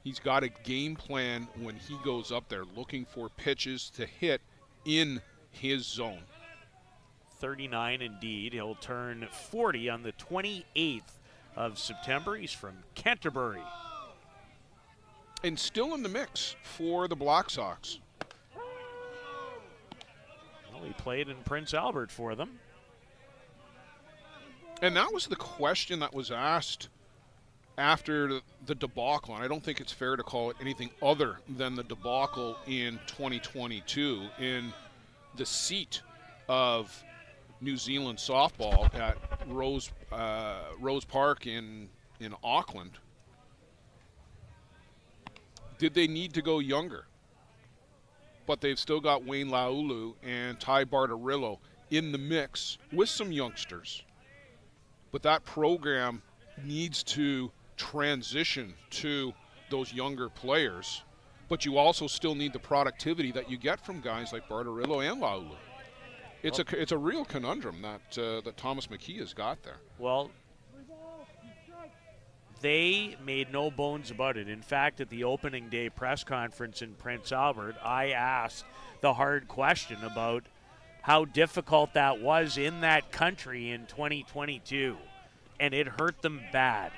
He's got a game plan when he goes up there, looking for pitches to hit in his zone. 39 indeed. He'll turn 40 on the 28th of September. He's from Canterbury. And still in the mix for the Black Sox. Well, he played in Prince Albert for them. And that was the question that was asked after the debacle, and I don't think it's fair to call it anything other than the debacle in 2022 in the seat of New Zealand softball at Rose Park in Auckland. Did they need to go younger? But they've still got Wayne Laulu and Ty Bartarillo in the mix with some youngsters. But that program needs to transition to those younger players. But you also still need the productivity that you get from guys like Bartarillo and Laulu. It's a real conundrum that Thomas McKee has got there. Well, they made no bones about it. In fact, at the opening day press conference in Prince Albert, I asked the hard question about how difficult that was in that country in 2022, and it hurt them bad.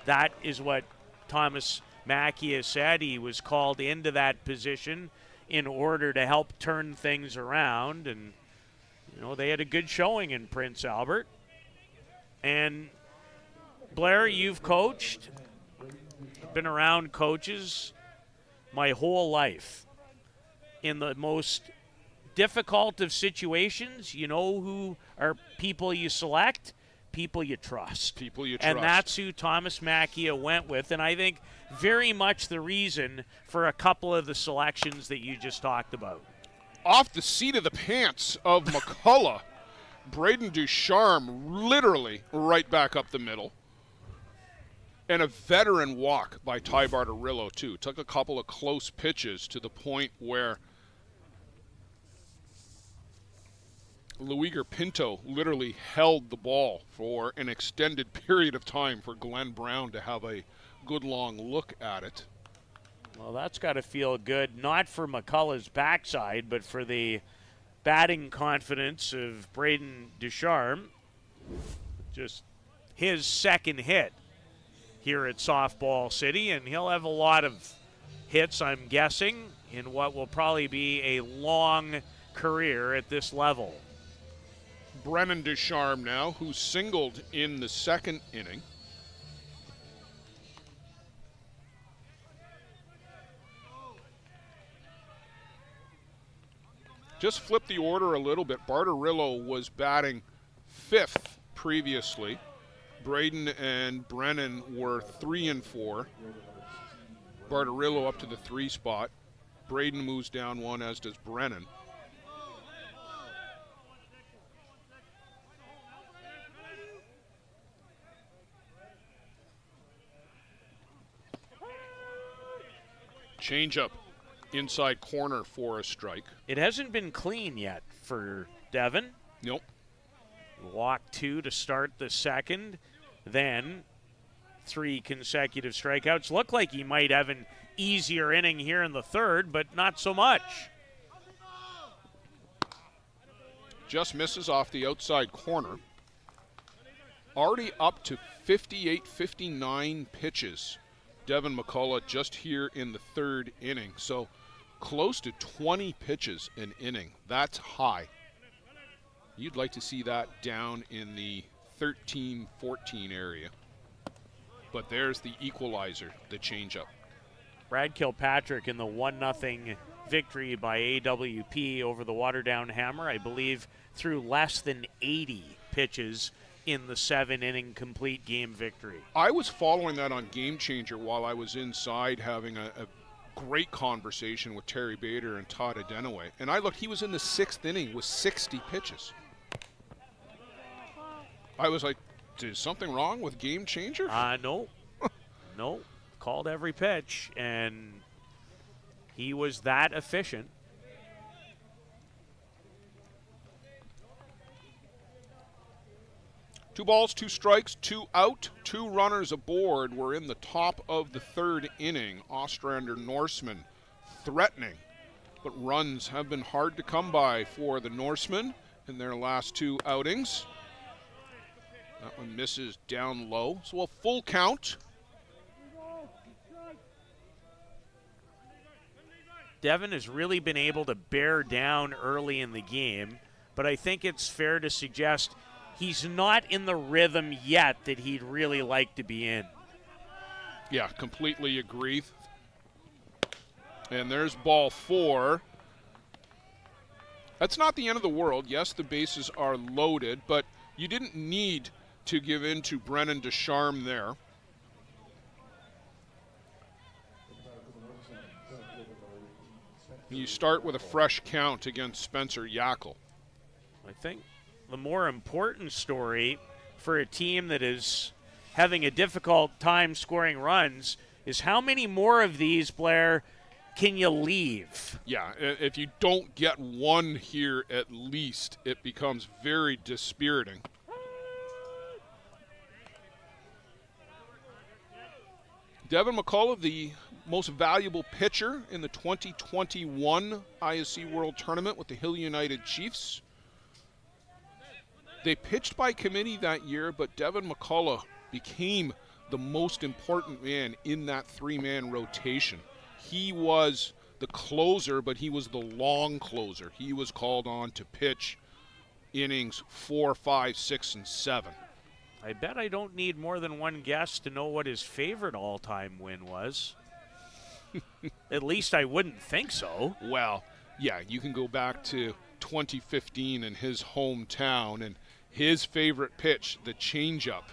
That is what Thomas Mackey has said. He was called into that position in order to help turn things around, and they had a good showing in Prince Albert. And Blair, you've coached, been around coaches my whole life. In the most difficult of situations, you know who are people you select? People you trust. People you trust. And that's who Thomas Mackey went with, and I think very much the reason for a couple of the selections that you just talked about. Off the seat of the pants of McCullough, Braden Ducharme literally right back up the middle. And a veteran walk by Ty Bartarillo, too. Took a couple of close pitches to the point where Luiger Pinto literally held the ball for an extended period of time for Glenn Brown to have a good long look at it. Well, that's got to feel good, not for McCullough's backside, but for the batting confidence of Braden Ducharme. Just his second hit here at Softball City, and he'll have a lot of hits, I'm guessing, in what will probably be a long career at this level. Brennan Ducharme now, who singled in the second inning. Just flip the order a little bit. Bartarillo was batting fifth previously. Braden and Brennan were 3 and 4. Bartarillo up to the 3 spot. Braden moves down 1, as does Brennan. Changeup inside corner for a strike. It hasn't been clean yet for Devon. Nope. Walk 2 to start the second, then 3 consecutive strikeouts. Looked like he might have an easier inning here in the third, but not so much. Just misses off the outside corner. Already up to 58, 59 pitches. Devin McCullough just here in the third inning. So close to 20 pitches an inning. That's high. You'd like to see that down in the 13, 14 area. But there's the equalizer, the changeup. Brad Kilpatrick in the 1-0 victory by AWP over the Waterdown Hammer, I believe threw less than 80 pitches in the 7-inning complete game victory. I was following that on Game Changer while I was inside having a great conversation with Terry Bader and Todd Adenoway. And I looked, he was in the 6th inning with 60 pitches. I was like, Is something wrong with Game Changer? No. No. Called every pitch, and he was that efficient. Two balls, two strikes, two out, two runners aboard. We're in the top of the third inning. Ostrander Norsemen threatening, but runs have been hard to come by for the Norsemen in their last two outings. That one misses down low, so a full count. Devon has really been able to bear down early in the game, but I think it's fair to suggest he's not in the rhythm yet that he'd really like to be in. Yeah, completely agree. And there's ball 4. That's not the end of the world. Yes, the bases are loaded, but you didn't need to give in to Brennan Descharme there. You start with a fresh count against Spencer Yackel. I think the more important story for a team that is having a difficult time scoring runs is how many more of these, Blair, can you leave? Yeah, if you don't get one here at least, it becomes very dispiriting. Devin McCullough, the most valuable pitcher in the 2021 ISC World Tournament with the Hill United Chiefs. They pitched by committee that year, but Devin McCullough became the most important man in that three-man rotation. He was the closer, but he was the long closer. He was called on to pitch innings 4, 5, 6, and 7. I bet I don't need more than one guess to know what his favorite all-time win was. At least I wouldn't think so. Well, yeah, you can go back to 2015 in his hometown and his favorite pitch, the changeup,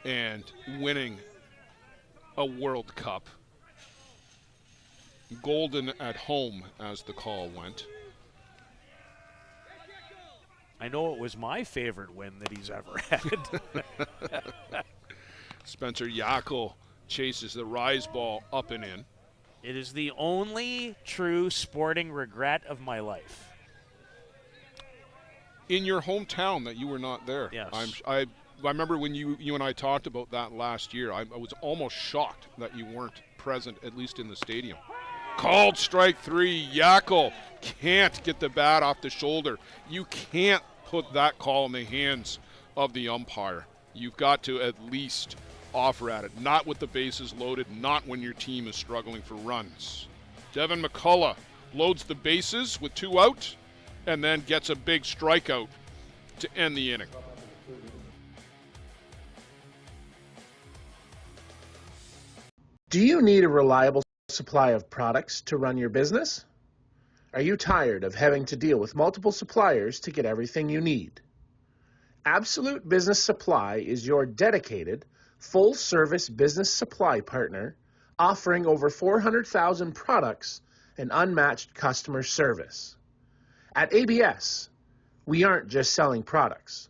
and winning a World Cup. Golden at home, as the call went. I know it was my favorite win that he's ever had. Spencer Yackel chases the rise ball up and in. It is the only true sporting regret of my life. In your hometown that you were not there. Yes. I remember when you and I talked about that last year. I was almost shocked that you weren't present, at least in the stadium. Called strike 3. Yackel can't get the bat off the shoulder. You can't put that call in the hands of the umpire. You've got to at least offer at it. Not with the bases loaded, not when your team is struggling for runs. Devin McCullough loads the bases with 2 out and then gets a big strikeout to end the inning. Do you need a reliable supply of products to run your business? Are you tired of having to deal with multiple suppliers to get everything you need? Absolute Business Supply is your dedicated, full-service business supply partner offering over 400,000 products and unmatched customer service. At ABS, we aren't just selling products.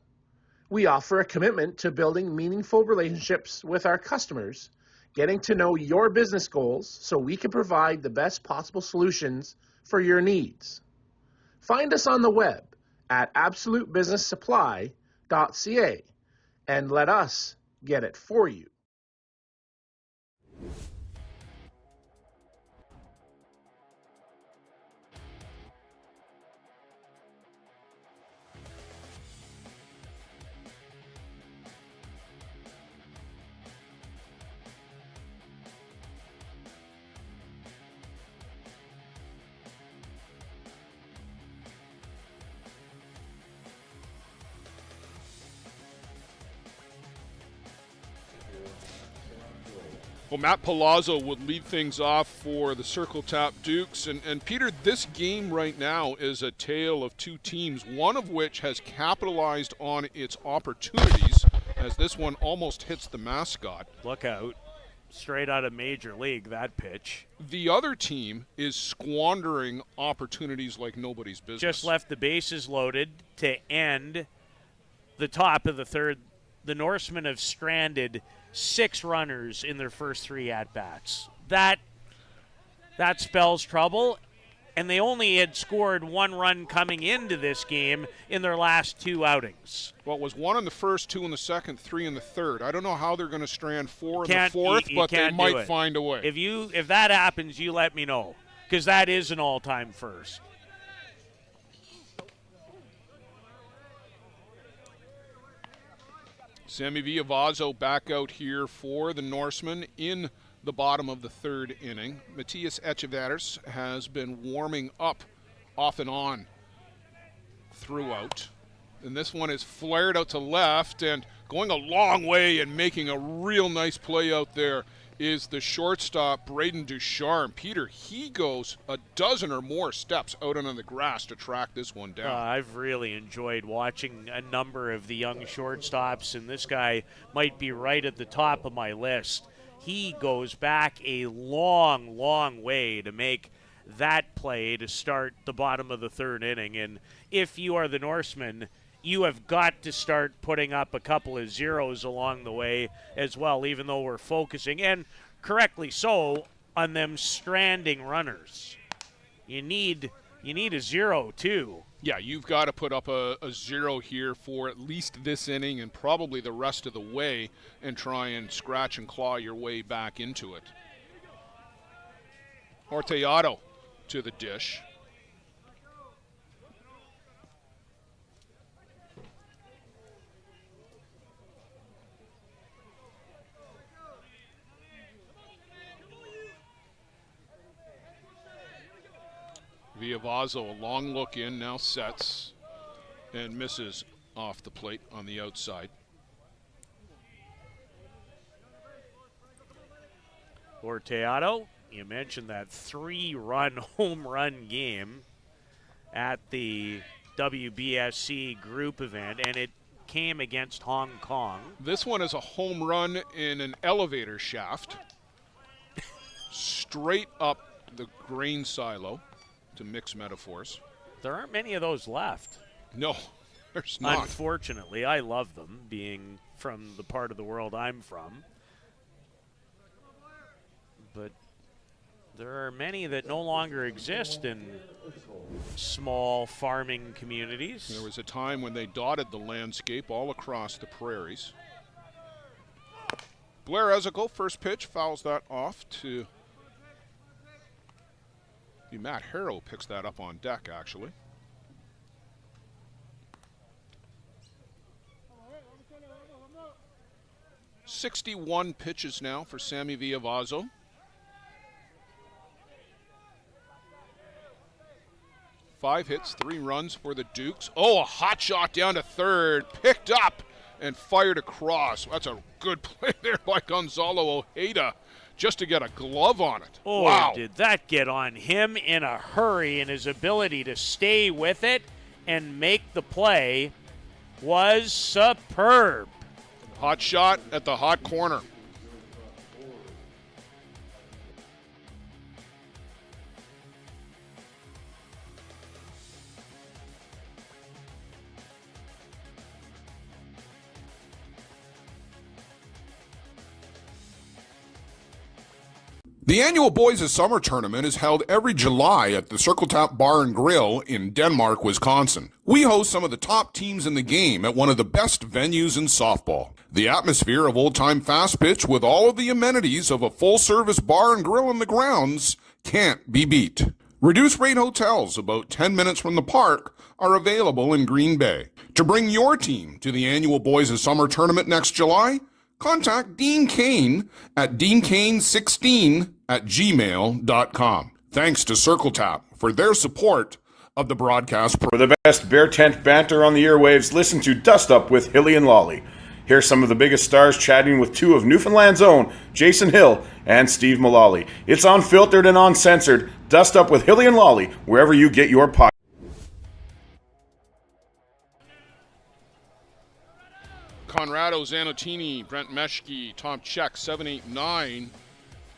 We offer a commitment to building meaningful relationships with our customers, getting to know your business goals so we can provide the best possible solutions for your needs. Find us on the web at absolutebusinesssupply.ca and let us get it for you. Well, Matt Palazzo would lead things off for the Circle Tap Dukes. And Peter, this game right now is a tale of two teams, one of which has capitalized on its opportunities as this one almost hits the mascot. Look out. Straight out of Major League, that pitch. The other team is squandering opportunities like nobody's business. Just left the bases loaded to end the top of the third the Norsemen have stranded 6 runners in their first 3 at-bats. That spells trouble, and they only had scored 1 run coming into this game in their last 2 outings. Well, it was 1 in the first, 2 in the second, 3 in the third. I don't know how they're going to strand 4 in the fourth, but they might find a way. If that happens, you let me know, because that is an all-time first. Sammy Villavazo back out here for the Norsemen in the bottom of the 3rd inning. Matthias Echeverris has been warming up off and on throughout. And this one is flared out to left, and going a long way and making a real nice play out there is the shortstop, Braden Ducharme. Peter, he goes a dozen or more steps out onto the grass to track this one down. I've really enjoyed watching a number of the young shortstops, and this guy might be right at the top of my list. He goes back a long, long way to make that play to start the bottom of the 3rd inning. And if you are the Norsemen, you have got to start putting up a couple of zeros along the way as well, even though we're focusing, and correctly so, on them stranding runners. You need a 0 too. Yeah, you've got to put up a 0 here for at least this inning and probably the rest of the way, and try and scratch and claw your way back into it. Orteado to the dish. Villavazo, a long look in, now sets and misses off the plate on the outside. Orteado, you mentioned that 3-run home run game at the WBSC group event, and it came against Hong Kong. This one is a home run in an elevator shaft, straight up the grain silo, to mix metaphors. There aren't many of those left. No, there's not. Unfortunately, I love them, being from the part of the world I'm from. But there are many that no longer exist in small farming communities. There was a time when they dotted the landscape all across the prairies. Blair Ezekiel, first pitch, fouls that off to Matt Harrow. Picks that up on deck, actually. .61 pitches now for Sammy Villavazo. Five hits, 3 runs for the Dukes. Oh, a hot shot down to third, picked up and fired across. That's a good play there by Gonzalo Ojeda, just to get a glove on it. Oh, wow. Did that get on him in a hurry, and his ability to stay with it and make the play was superb. Hot shot at the hot corner. The annual Boys of Summer tournament is held every July at the Circle Tap Bar and Grill in Denmark, Wisconsin. We host some of the top teams in the game at one of the best venues in softball. The atmosphere of old-time fast pitch with all of the amenities of a full-service bar and grill in the grounds can't be beat. Reduced-rate hotels about 10 minutes from the park are available in Green Bay. To bring your team to the annual Boys of Summer tournament next July, contact Dean Kane at deankane16@gmail.com. Thanks to Circle Tap for their support of the broadcast. For the best Bear Tent banter on the airwaves, listen to Dust Up with Hilly and Lolly. Here's some of the biggest stars chatting with 2 of Newfoundland's own, Jason Hill and Steve Mullally. It's unfiltered and uncensored. Dust Up with Hilly and Lolly, wherever you get your podcast. Conrado, Zanotini, Brent Meshke, Tom Check, 7, 8, 9.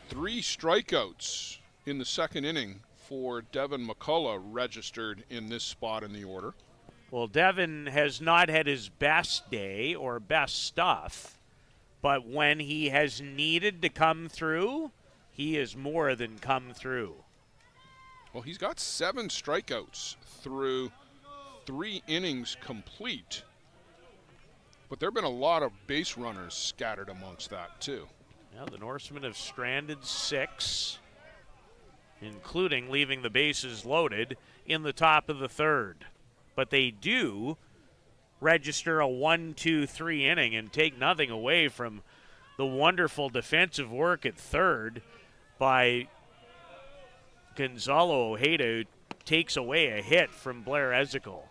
3 strikeouts in the second inning for Devin McCullough registered in this spot in the order. Well, Devin has not had his best day or best stuff, but when he has needed to come through, he has more than come through. Well, he's got 7 strikeouts through 3 innings complete. But there have been a lot of base runners scattered amongst that, too. Yeah, the Norsemen have stranded 6, including leaving the bases loaded in the top of the third. But they do register a 1-2-3 inning and take nothing away from the wonderful defensive work at third by Gonzalo Ojeda, who takes away a hit from Blair Ezekiel.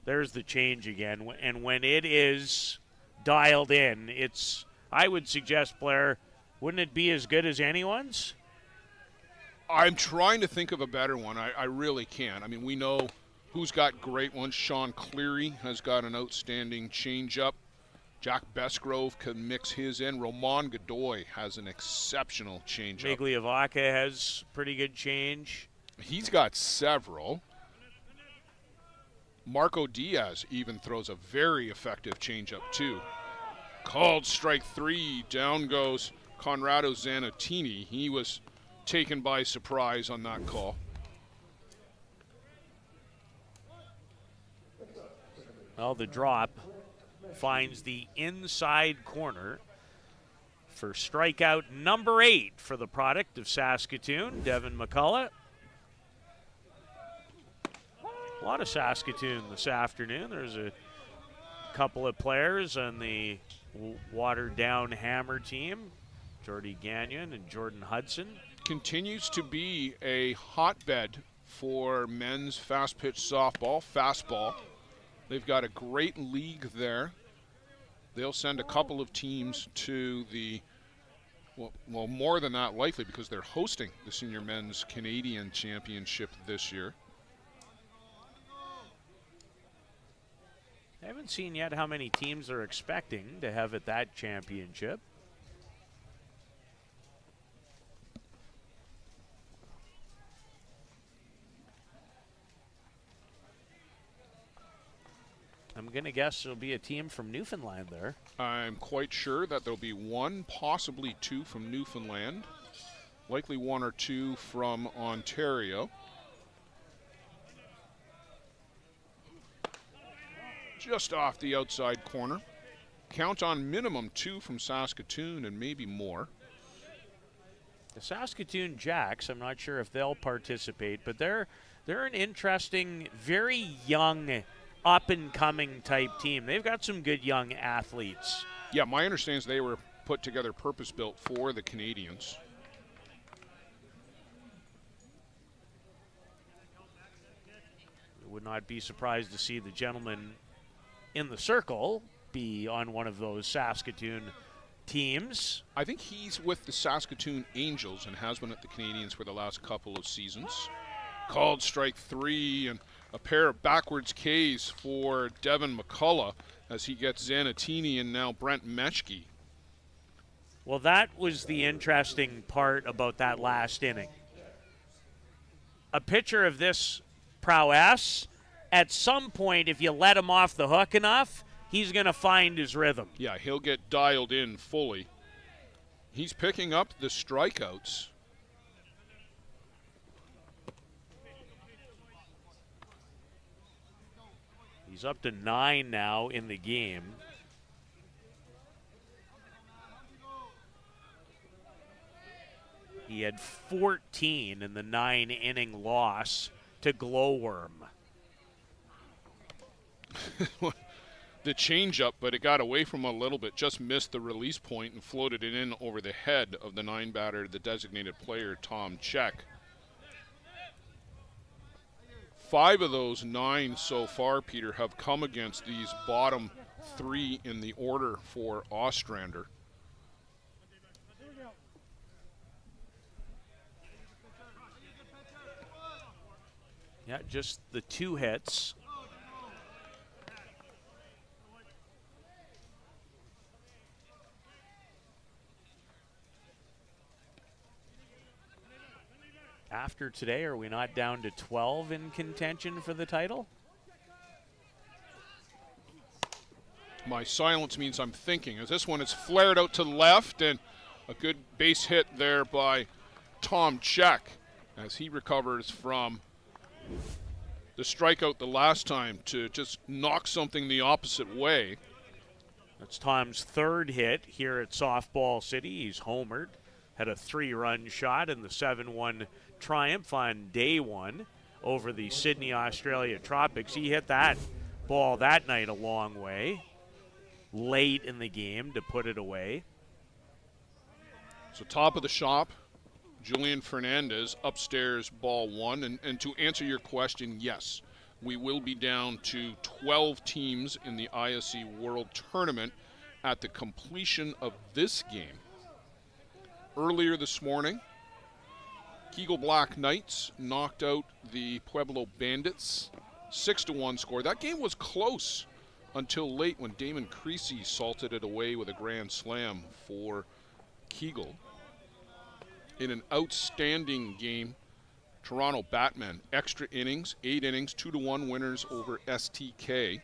There's the change again, and when it is dialed in, I would suggest, Blair, wouldn't it be as good as anyone's? I'm trying to think of a better one. I really can't. I mean, we know who's got great ones. Sean Cleary has got an outstanding changeup. Jack Besgrove can mix his in. Roman Godoy has an exceptional changeup. Migliavaca has pretty good change. He's got several. Marco Diaz even throws a very effective changeup, too. Called strike 3. Down goes Conrado Zanatini. He was taken by surprise on that call. Well, the drop finds the inside corner for strikeout number 8 for the product of Saskatoon, Devin McCullough. A lot of Saskatoon this afternoon. There's a couple of players on the watered-down Hammer team, Jordy Gagnon and Jordan Hudson. Continues to be a hotbed for men's fast-pitch softball, fastball. They've got a great league there. They'll send a couple of teams to the, well, more than that likely, because they're hosting the Senior Men's Canadian Championship this year. I haven't seen yet how many teams are expecting to have at that championship. I'm going to guess there'll be a team from Newfoundland there. I'm quite sure that there'll be 1, possibly 2 from Newfoundland, likely 1 or 2 from Ontario. Just off the outside corner. Count on minimum 2 from Saskatoon and maybe more. The Saskatoon Jacks, I'm not sure if they'll participate, but they're an interesting, very young, up-and-coming type team. They've got some good young athletes. Yeah, my understanding is they were put together purpose-built for the Canadians. I would not be surprised to see the gentleman in the circle be on one of those Saskatoon teams. I think he's with the Saskatoon Angels and has been at the Canadians for the last couple of seasons. Called strike 3 and a pair of backwards Ks for Devin McCullough as he gets Zanatini and now Brent Mechke. Well, that was the interesting part about that last inning. A pitcher of this prowess, at some point, if you let him off the hook enough, he's going to find his rhythm. Yeah, he'll get dialed in fully. He's picking up the strikeouts. He's up to 9 now in the game. He had 14 in the 9-inning loss to Glowworm. The changeup, but it got away from him a little bit, just missed the release point and floated it in over the head of the 9-batter, the designated player, Tom Check. 5 of those 9 so far, Peter, have come against these bottom 3 in the order for Ostrander. Yeah, just the 2 hits. After today, are we not down to 12 in contention for the title? My silence means I'm thinking, as this one is flared out to the left, and a good base hit there by Tom Check as he recovers from the strikeout the last time to just knock something the opposite way. That's Tom's third hit here at Softball City. He's homered, had a 3-run shot in the 7-1 triumph on day one over the Sydney, Australia Tropics. He hit that ball that night a long way, late in the game to put it away. So top of the shop, Julian Fernandez, upstairs, ball one. And to answer your question, yes, we will be down to 12 teams in the ISC World Tournament at the completion of this game. Earlier this morning, Kegel Black Knights knocked out the Pueblo Bandits, 6-1 score. That game was close until late when Damon Creasy salted it away with a grand slam for Kegel. In an outstanding game, Toronto Batmen, extra innings, 8 innings, 2-1 winners over STK.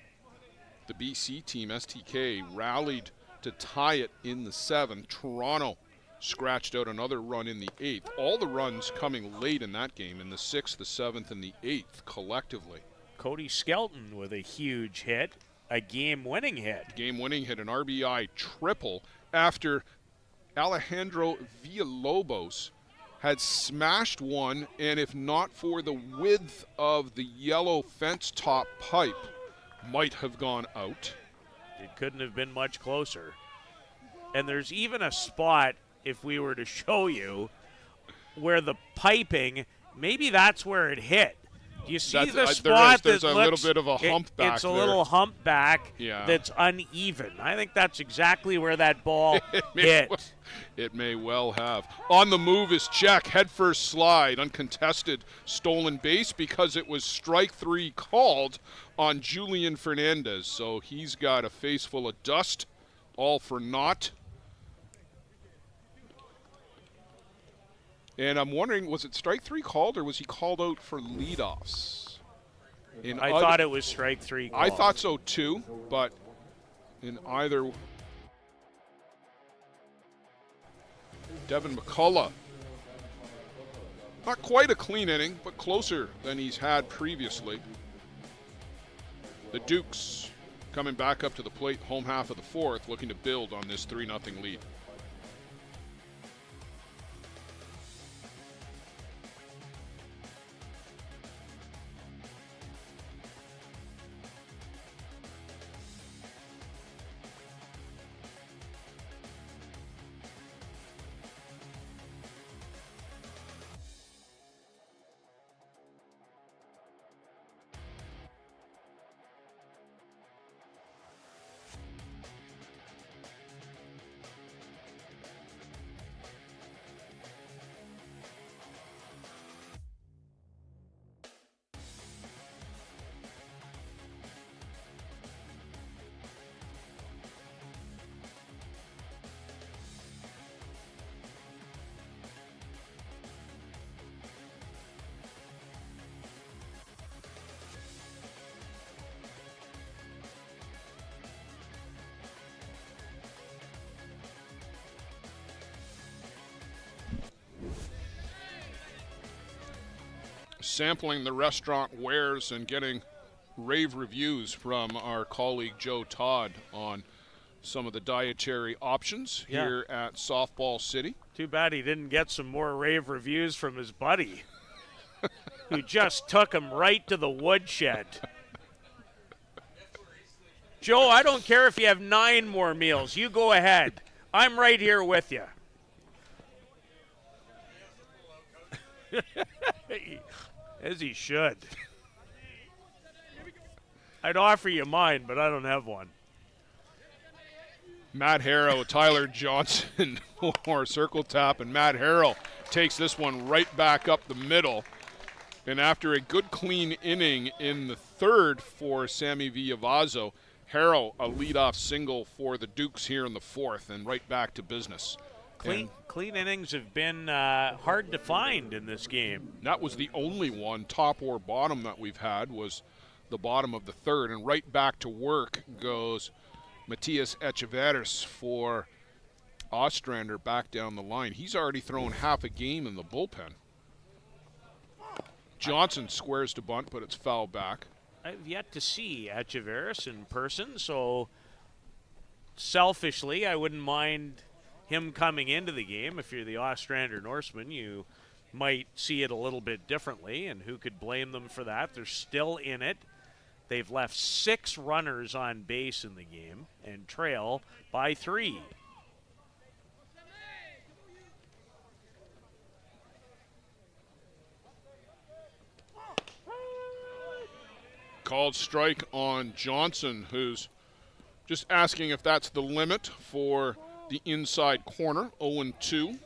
The BC team, STK, rallied to tie it in the 7th. Toronto scratched out another run in the 8th. All the runs coming late in that game, in the 6th, the 7th, and the 8th collectively. Cody Skelton with a huge hit, a game-winning hit. Game-winning hit, an RBI triple after Alejandro Villalobos had smashed one, and if not for the width of the yellow fence top pipe, might have gone out. It couldn't have been much closer. And there's even a spot, if we were to show you, where the piping, maybe that's where it hit. Do you see the spot there's that a looks, little bit of a hump back it's a there. little hump back that's uneven. I think that's exactly where that ball hit. It may well have. On the move is Check, headfirst slide, uncontested, stolen base because it was strike 3 called on Julian Fernandez. So he's got a face full of dust, all for naught. And I'm wondering, was it strike 3 called, or was he called out for leadoffs? I thought it was strike 3 called. I thought so too, but in either... Devin McCullough. Not quite a clean inning, but closer than he's had previously. The Dukes coming back up to the plate, home half of the 4th, looking to build on this 3-0 lead. Sampling the restaurant wares and getting rave reviews from our colleague Joe Todd on some of the dietary options here at Softball City. Too bad he didn't get some more rave reviews from his buddy, who just took him right to the woodshed. Joe, I don't care if you have 9 more meals. You go ahead. I'm right here with you. As he should. I'd offer you mine, but I don't have one. Matt Harrow, Tyler Johnson or circle tap, and Matt Harrow takes this one right back up the middle. And after a good clean inning in the 3rd for Sammy Villavazo, Harrow a leadoff single for the Dukes here in the 4th, and right back to business. Clean innings have been hard to find in this game. That was the only one, top or bottom, that we've had was the bottom of the third. And right back to work goes Matthias Echeverris for Ostrander back down the line. He's already thrown half a game in the bullpen. Johnson squares to bunt, but it's foul back. I've yet to see Echeverris in person, so selfishly, I wouldn't mind him coming into the game. If you're the Ostrander Norsemen, you might see it a little bit differently, and who could blame them for that? They're still in it. They've left 6 runners on base in the game and trail by 3. Called strike on Johnson, who's just asking if that's the limit for the inside corner. 0-2.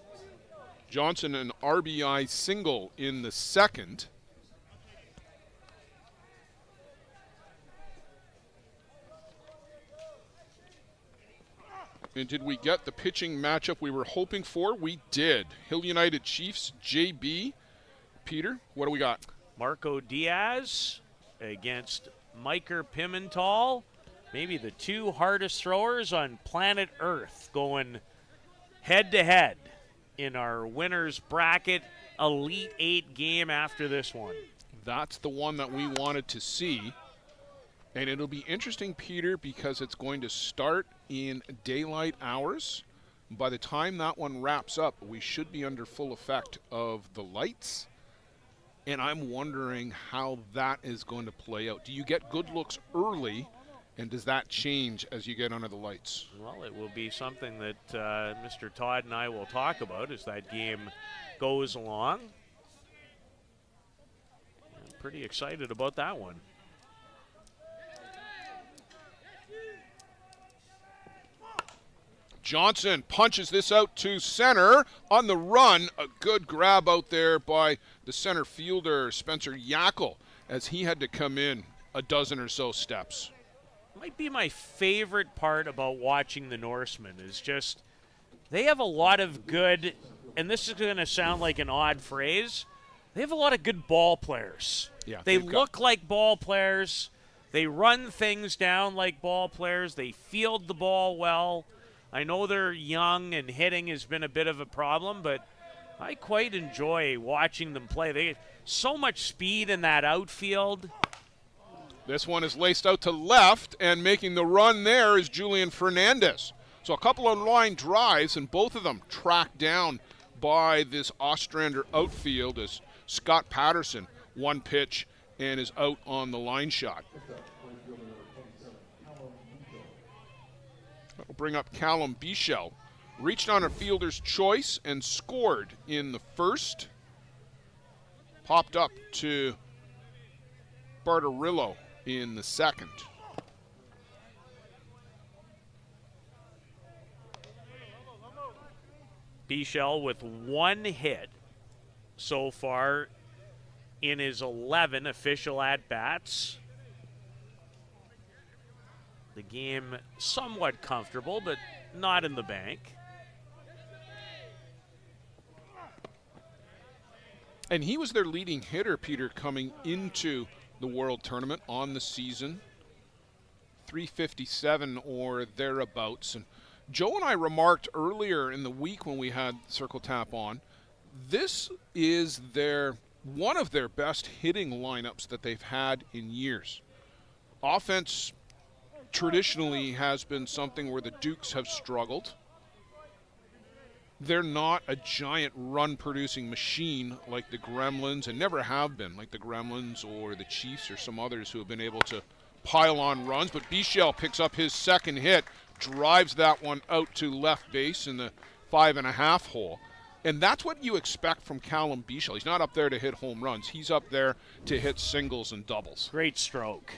Johnson an RBI single in the second. And did we get the pitching matchup we were hoping for? We did. Hill United Chiefs, JB. Peter, what do we got? Marco Diaz against Miker Pimental. Maybe the 2 hardest throwers on planet Earth going head-to-head in our winner's bracket Elite 8 game after this one. That's the one that we wanted to see. And it'll be interesting, Peter, because it's going to start in daylight hours. By the time that one wraps up, we should be under full effect of the lights. And I'm wondering how that is going to play out. Do you get good looks early, and does that change as you get under the lights? Well, it will be something that Mr. Todd and I will talk about as that game goes along. I'm pretty excited about that one. Johnson punches this out to center on the run. A good grab out there by the center fielder, Spencer Yackel, as he had to come in a dozen or so steps. Might be my favorite part about watching the Norsemen is just they have a lot of good, and this is going to sound like an odd phrase, they have a lot of good ball players. Yeah, they look like ball players. They run things down like ball players. They field the ball well. I know they're young and hitting has been a bit of a problem, but I quite enjoy watching them play. They have so much speed in that outfield. This one is laced out to left, and making the run there is Julian Fernandez. So a couple of line drives, and both of them tracked down by this Ostrander outfield as Scott Patterson, one pitch, and is out on the line shot. That'll bring up Callum Bichel. Reached on a fielder's choice and scored in the first. Popped up to Bartarillo in the second. Bichel with 1 hit so far in his 11 official at-bats. The game somewhat comfortable, but not in the bank. And he was their leading hitter, Peter, coming into the World Tournament on the season. 357 or thereabouts. And Joe and I remarked earlier in the week when we had Circle Tap on, this is one of their best hitting lineups that they've had in years. Offense traditionally has been something where the Dukes have struggled. They're not a giant run-producing machine like the Gremlins, and never have been, like the Gremlins or the Chiefs or some others who have been able to pile on runs. But Bichel picks up his second hit, drives that one out to left base in the 5.5 hole. And that's what you expect from Callum Bichel. He's not up there to hit home runs. He's up there to hit singles and doubles. Great stroke.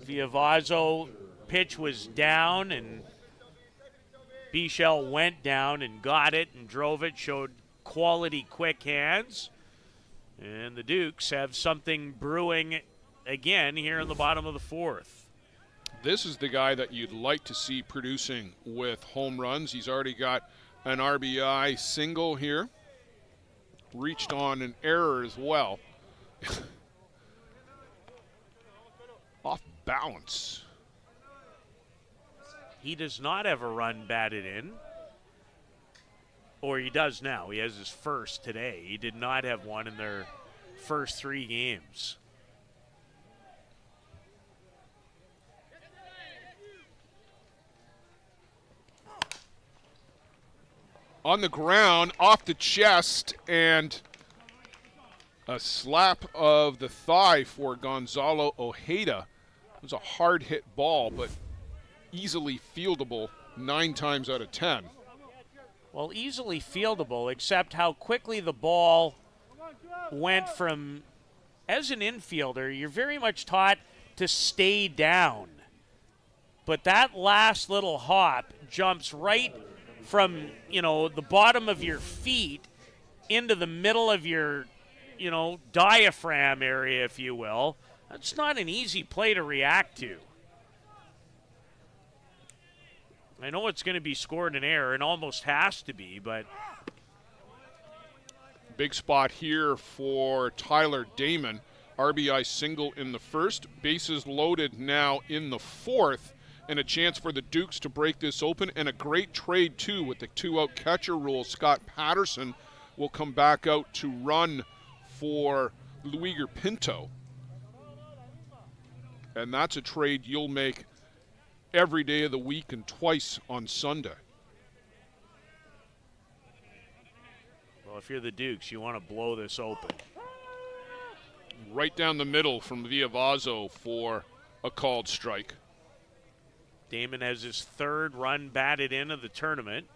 Viavazo pitch was down, and Bichel went down and got it and drove it, showed quality quick hands. And the Dukes have something brewing again here in the bottom of the fourth. This is the guy that you'd like to see producing with home runs. He's already got an RBI single here. Reached on an error as well. Off balance. He does not have a run batted in. Or he does now. He has his first today. He did not have one in their first 3 games. On the ground, off the chest, and a slap of the thigh for Gonzalo Ojeda. It was a hard hit ball, but easily fieldable 9 times out of 10. Well, easily fieldable, except how quickly the ball went from, as an infielder, you're very much taught to stay down. But that last little hop jumps right from, the bottom of your feet into the middle of your, diaphragm area, if you will. That's not an easy play to react to. I know it's going to be scored an error, and almost has to be, but... Big spot here for Tyler Damon. RBI single in the first. Bases loaded now in the fourth. And a chance for the Dukes to break this open. And a great trade, too, with the 2-out catcher rule. Scott Patterson will come back out to run for Luiger Pinto. And that's a trade you'll make every day of the week and twice on Sunday. Well, if you're the Dukes, you want to blow this open. Right down the middle from Villavazo for a called strike. Damon has his 3rd run batted in of the tournament.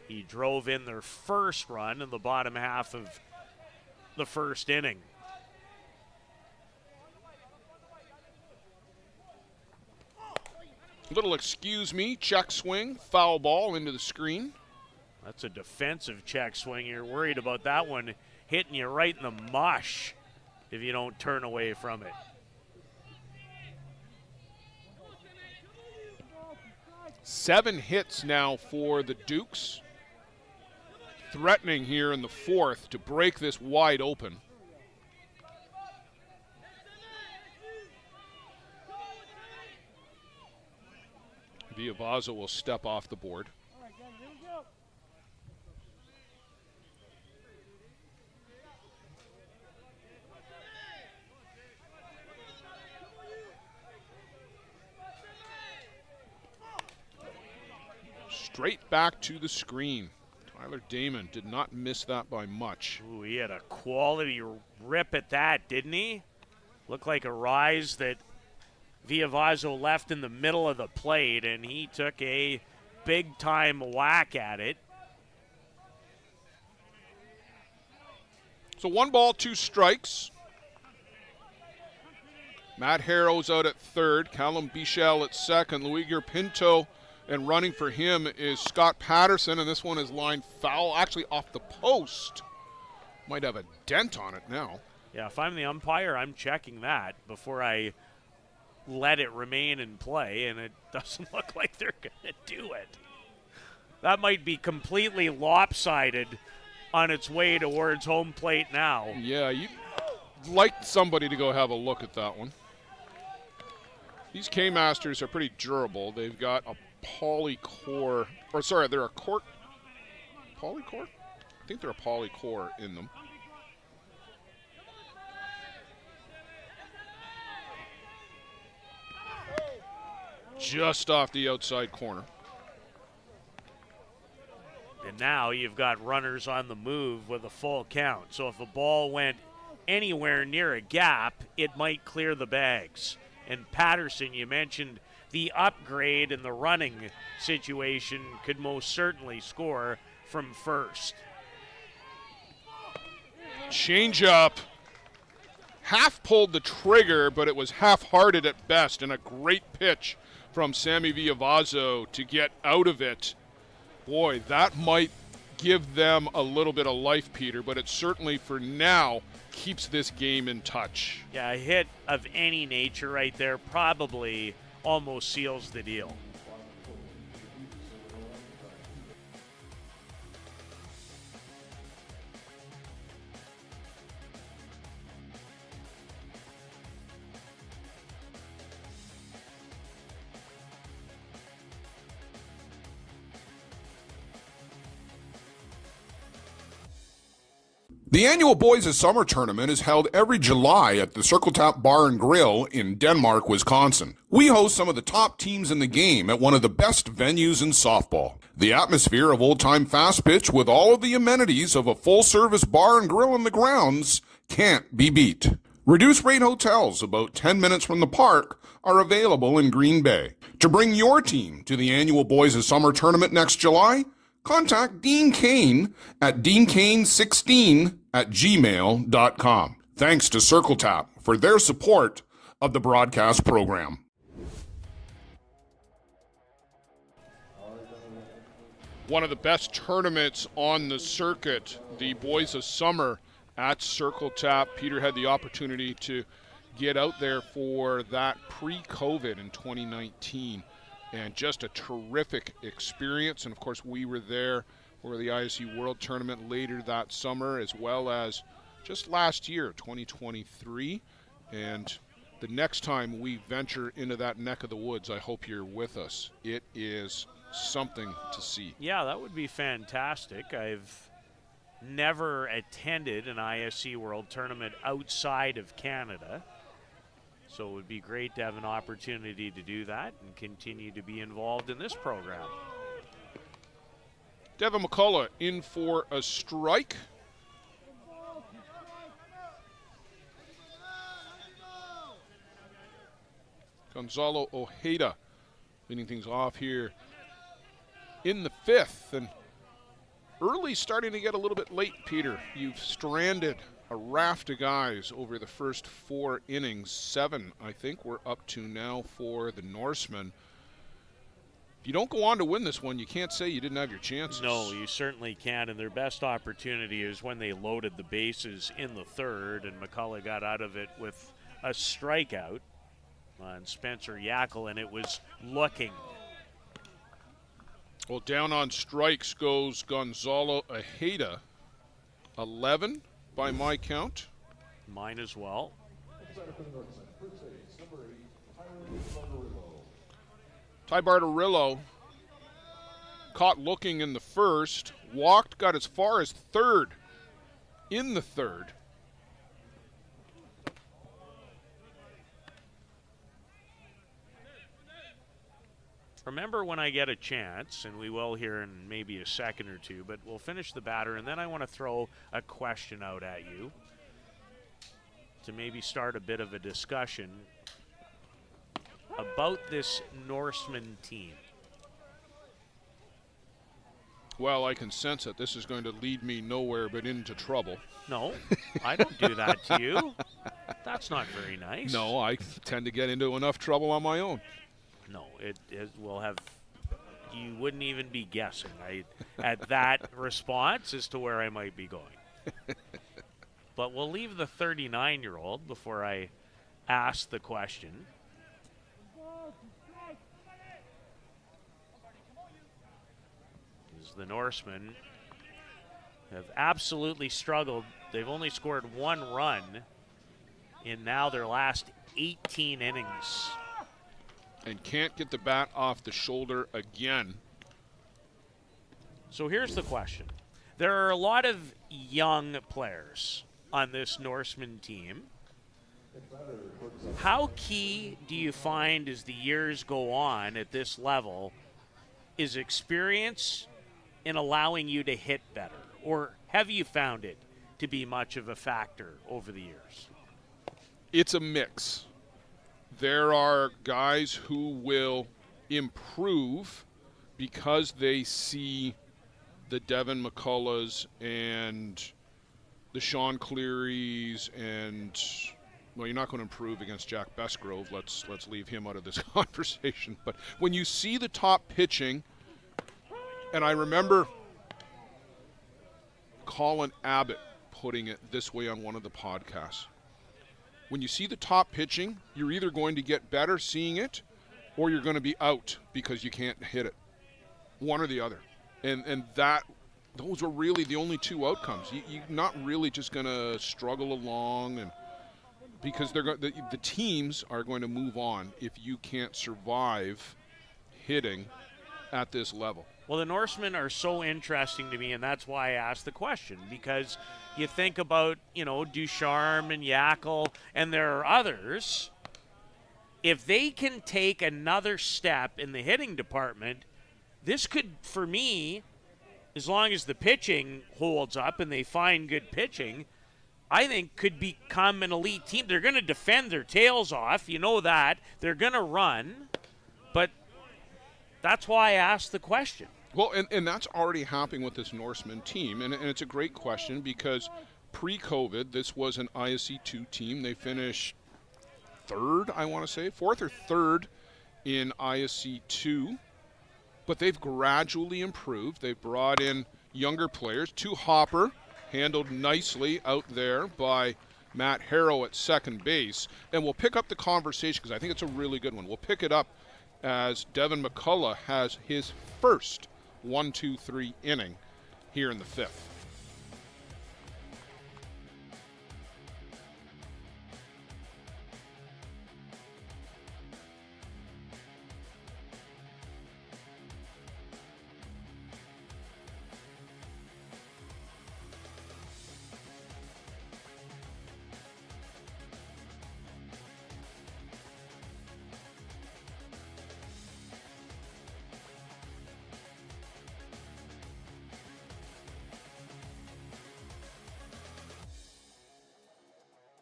He drove in their first run in the bottom half of the first inning. Little excuse me, check swing, foul ball into the screen. That's a defensive check swing. You're worried about that one hitting you right in the mush if you don't turn away from it. 7 hits now for the Dukes. Threatening here in the fourth to break this wide open. Villavazo will step off the board. Straight back to the screen. Tyler Damon did not miss that by much. Ooh, he had a quality rip at that, didn't he? Looked like a rise that Villavazo left in the middle of the plate, and he took a big-time whack at it. So 1 ball, 2 strikes. Matt Harrow's out at third. Callum Bichel at second. Luiger Pinto, and running for him is Scott Patterson, and this one is lined foul, actually off the post. Might have a dent on it now. Yeah, if I'm the umpire, I'm checking that before I let it remain in play, and it doesn't look like they're going to do it. That might be completely lopsided on its way towards home plate now. Yeah, you'd like somebody to go have a look at that one. These K-Masters are pretty durable. They've got a polycore, or sorry, they're a cork, polycore? I think they're a polycore in them. Just off the outside corner. And now you've got runners on the move with a full count. So if a ball went anywhere near a gap, it might clear the bags. And Patterson, you mentioned the upgrade in the running situation, could most certainly score from first. Change up. Half pulled the trigger, but it was half-hearted at best, and a great pitch from Sammy Villavazo to get out of it. Boy, that might give them a little bit of life, Peter, but it certainly, for now, keeps this game in touch. Yeah, a hit of any nature right there probably almost seals the deal. The annual Boys of Summer tournament is held every July at the Circle Tap Bar and Grill in Denmark, Wisconsin. We host some of the top teams in the game at one of the best venues in softball. The atmosphere of old-time fast pitch with all of the amenities of a full-service bar and grill in the grounds can't be beat. Reduced-rate hotels about 10 minutes from the park are available in Green Bay. To bring your team to the annual Boys of Summer tournament next July, contact Dean Kane at deankane16@gmail.com. Thanks to Circle Tap for their support of the broadcast program. One of the best tournaments on the circuit, the Boys of Summer at Circle Tap. Peter had the opportunity to get out there for that pre-COVID in 2019. And just a terrific experience. And, of course, we were there for the ISC World Tournament later that summer, as well as just last year, 2023. And the next time we venture into that neck of the woods, I hope you're with us. It is something to see. Yeah, that would be fantastic. I've never attended an ISC World Tournament outside of Canada. So it would be great to have an opportunity to do that and continue to be involved in this program. Devin McCullough in for a strike. Gonzalo Ojeda leading things off here in the fifth. And early starting to get a little bit late, Peter. You've stranded a raft of guys over the first 4 innings. 7, I think, we're up to now for the Norsemen. If you don't go on to win this one, you can't say you didn't have your chances. No, you certainly can't, and their best opportunity is when they loaded the bases in the third, and McCullough got out of it with a strikeout on Spencer Yackel, and it was looking. Well, down on strikes goes Gonzalo Ojeda. 11 by my count. Mine as well. Ty Bartarillo caught looking in the first, walked, got as far as third in the third. Remember when I get a chance, and we will here in maybe a second or two, but we'll finish the batter, and then I want to throw a question out at you to maybe start a bit of a discussion about this Norsemen team. Well, I can sense that this is going to lead me nowhere but into trouble. No, I don't do that to you. That's not very nice. No, I tend to get into enough trouble on my own. No, it will have. You wouldn't even be guessing at that response as to where I might be going. But we'll leave the 39-year-old before I ask the question. As the Norsemen have absolutely struggled. They've only scored 1 run in now their last 18 innings. And can't get the bat off the shoulder again. So here's the question. There are a lot of young players on this Norsemen team. How key do you find as the years go on at this level is experience in allowing you to hit better? Or have you found it to be much of a factor over the years? It's a mix. There are guys who will improve because they see the Devin McCulloughs and the Sean Clearys and, well, you're not going to improve against Jack Besgrove. Let's leave him out of this conversation. But when you see the top pitching, and I remember Colin Abbott putting it this way on one of the podcasts. When you see the top pitching, you're either going to get better seeing it or you're going to be out because you can't hit it. One or the other. And those are really the only two outcomes. You're not really just going to struggle along, and because the teams are going to move on if you can't survive hitting at this level. Well, the Norsemen are so interesting to me, and that's why I asked the question, because you think about, Ducharme and Yackel, and there are others. If they can take another step in the hitting department, this could, for me, as long as the pitching holds up and they find good pitching, I think could become an elite team. They're going to defend their tails off. You know that. They're going to run. But that's why I asked the question. Well, and that's already happening with this Norsemen team. And it's a great question because pre-COVID, this was an ISC 2 team. They finished third, I want to say, fourth or third in ISC 2. But they've gradually improved. They've brought in younger players. Hopper, handled nicely out there by Matt Harrow at second base. And we'll pick up the conversation because I think it's a really good one. We'll pick it up as Devin McCullough has his first 1-2-3 inning here in the fifth.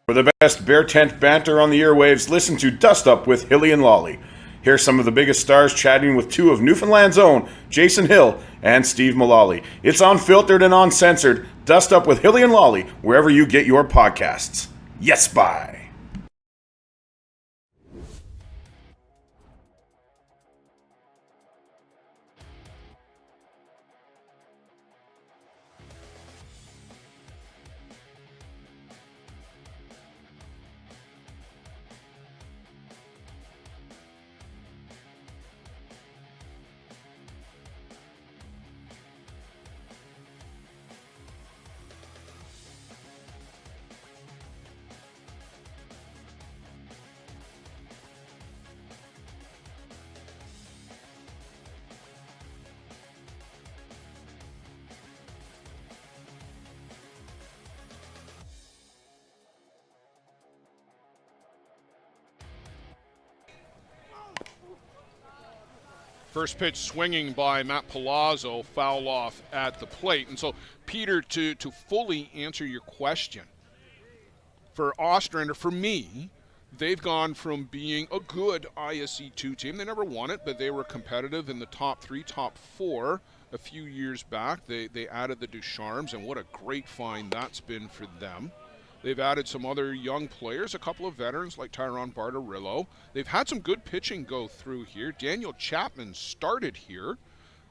For the best Bear Tent banter on the airwaves, listen to Dust Up with Hilly and Lolly. Here's some of the biggest stars chatting with two of Newfoundland's own, Jason Hill and Steve Mullally. It's unfiltered and uncensored. Dust Up with Hilly and Lolly, wherever you get your podcasts. Yes, bye. First pitch swinging by Matt Palazzo, foul off at the plate. And so, Peter, to fully answer your question, for Ostrander, for me, they've gone from being a good ISC 2 team. They never won it, but they were competitive in the top 3, top 4 a few years back. They added the Ducharmes, and what a great find that's been for them. They've added some other young players, a couple of veterans like Tyron Barterillo. They've had some good pitching go through here. Daniel Chapman started here.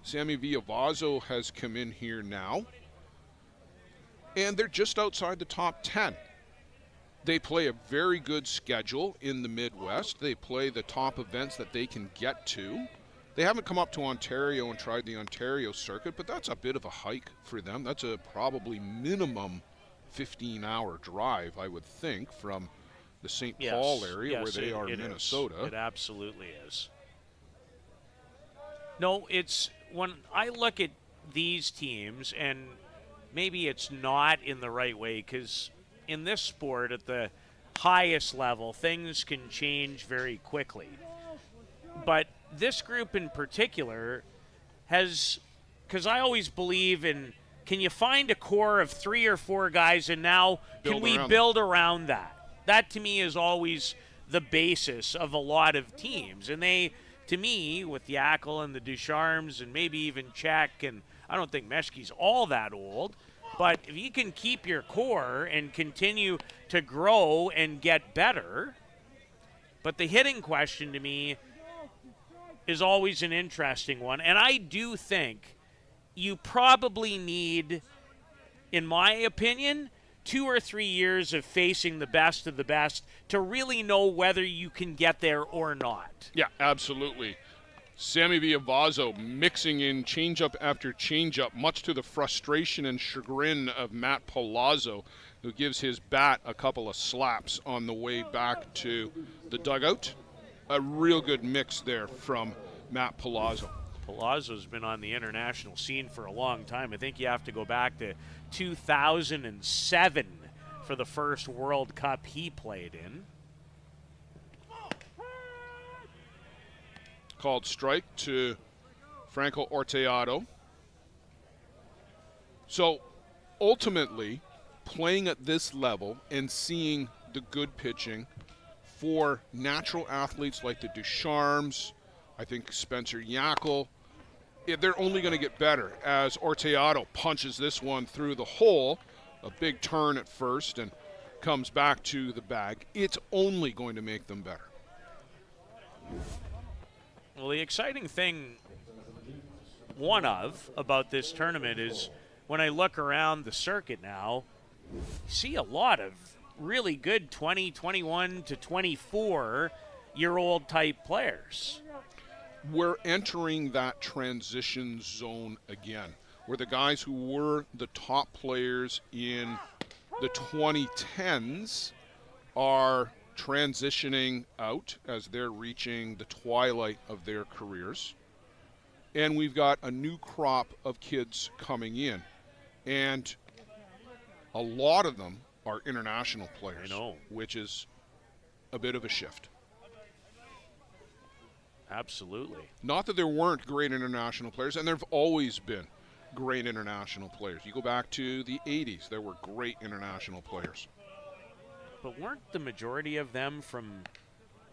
Sammy Villavazzo has come in here now. And they're just outside the top 10. They play a very good schedule in the Midwest. They play the top events that they can get to. They haven't come up to Ontario and tried the Ontario circuit, but that's a bit of a hike for them. That's a probably minimum 15-hour drive, I would think, from the St. Paul area where they are in Minnesota. It absolutely is. No, it's when I look at these teams, and maybe it's not in the right way, because in this sport at the highest level, things can change very quickly. But this group in particular has, because I always believe in, can you find a core of 3 or 4 guys, and now can we build around that? That, to me, is always the basis of a lot of teams. And they, to me, with Yackel and the Ducharmes and maybe even Czech, and I don't think Meshke's all that old, but if you can keep your core and continue to grow and get better, but the hitting question to me is always an interesting one. And I do think you probably need, in my opinion, 2 or 3 years of facing the best of the best to really know whether you can get there or not. Yeah, absolutely. Sammy Villavazo mixing in changeup after changeup, much to the frustration and chagrin of Matt Palazzo, who gives his bat a couple of slaps on the way back to the dugout. A real good mix there from Matt Palazzo. Palazzo's been on the international scene for a long time. I think you have to go back to 2007 for the first World Cup he played in. Called strike to Franco Orteado. So ultimately, playing at this level and seeing the good pitching for natural athletes like the Ducharmes, I think Spencer Yackel, they're only going to get better as Orteado punches this one through the hole. A big turn at first and comes back to the bag. It's only going to make them better. Well, the exciting thing, about this tournament is when I look around the circuit now, you see a lot of really good 20, 21 to 24-year-old type players. We're entering that transition zone again, where the guys who were the top players in the 2010s are transitioning out as they're reaching the twilight of their careers. And we've got a new crop of kids coming in. And a lot of them are international players, which is a bit of a shift. Absolutely. Not that there weren't great international players, and there have always been great international players. You go back to the 80s, there were great international players. But weren't the majority of them from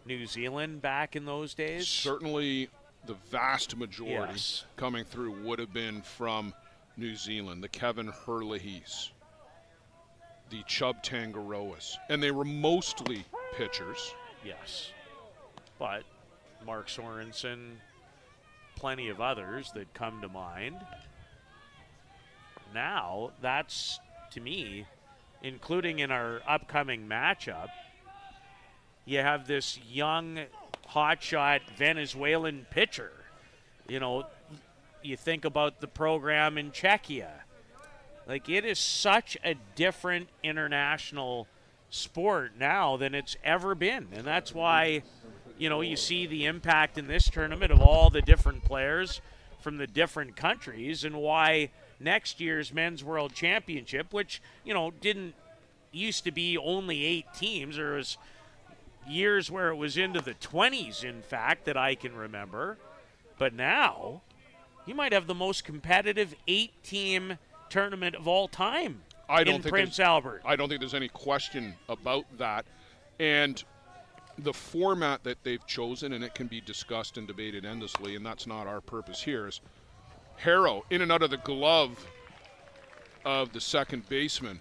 New Zealand back in those days? Certainly the vast majority Yes. coming through would have been from New Zealand, the Kevin Hurleys, the Chubb Tangaroas, and they were mostly pitchers. Yes. But Mark Sorensen, plenty of others that come to mind. Now, that's, to me, including in our upcoming matchup, you have this young, hotshot Venezuelan pitcher. You know, you think about the program in Czechia. Like, it is such a different international sport now than it's ever been. And that's why, you know, you see the impact in this tournament of all the different players from the different countries, and why next year's Men's World Championship, which, you know, didn't used to be only 8 teams. There was years where it was into the 20s, in fact, that I can remember. But now, you might have the most competitive 8-team tournament of all time in Prince Albert. I don't think there's any question about that. And the format that they've chosen, and it can be discussed and debated endlessly, and that's not our purpose here, is Harrow in and out of the glove of the second baseman,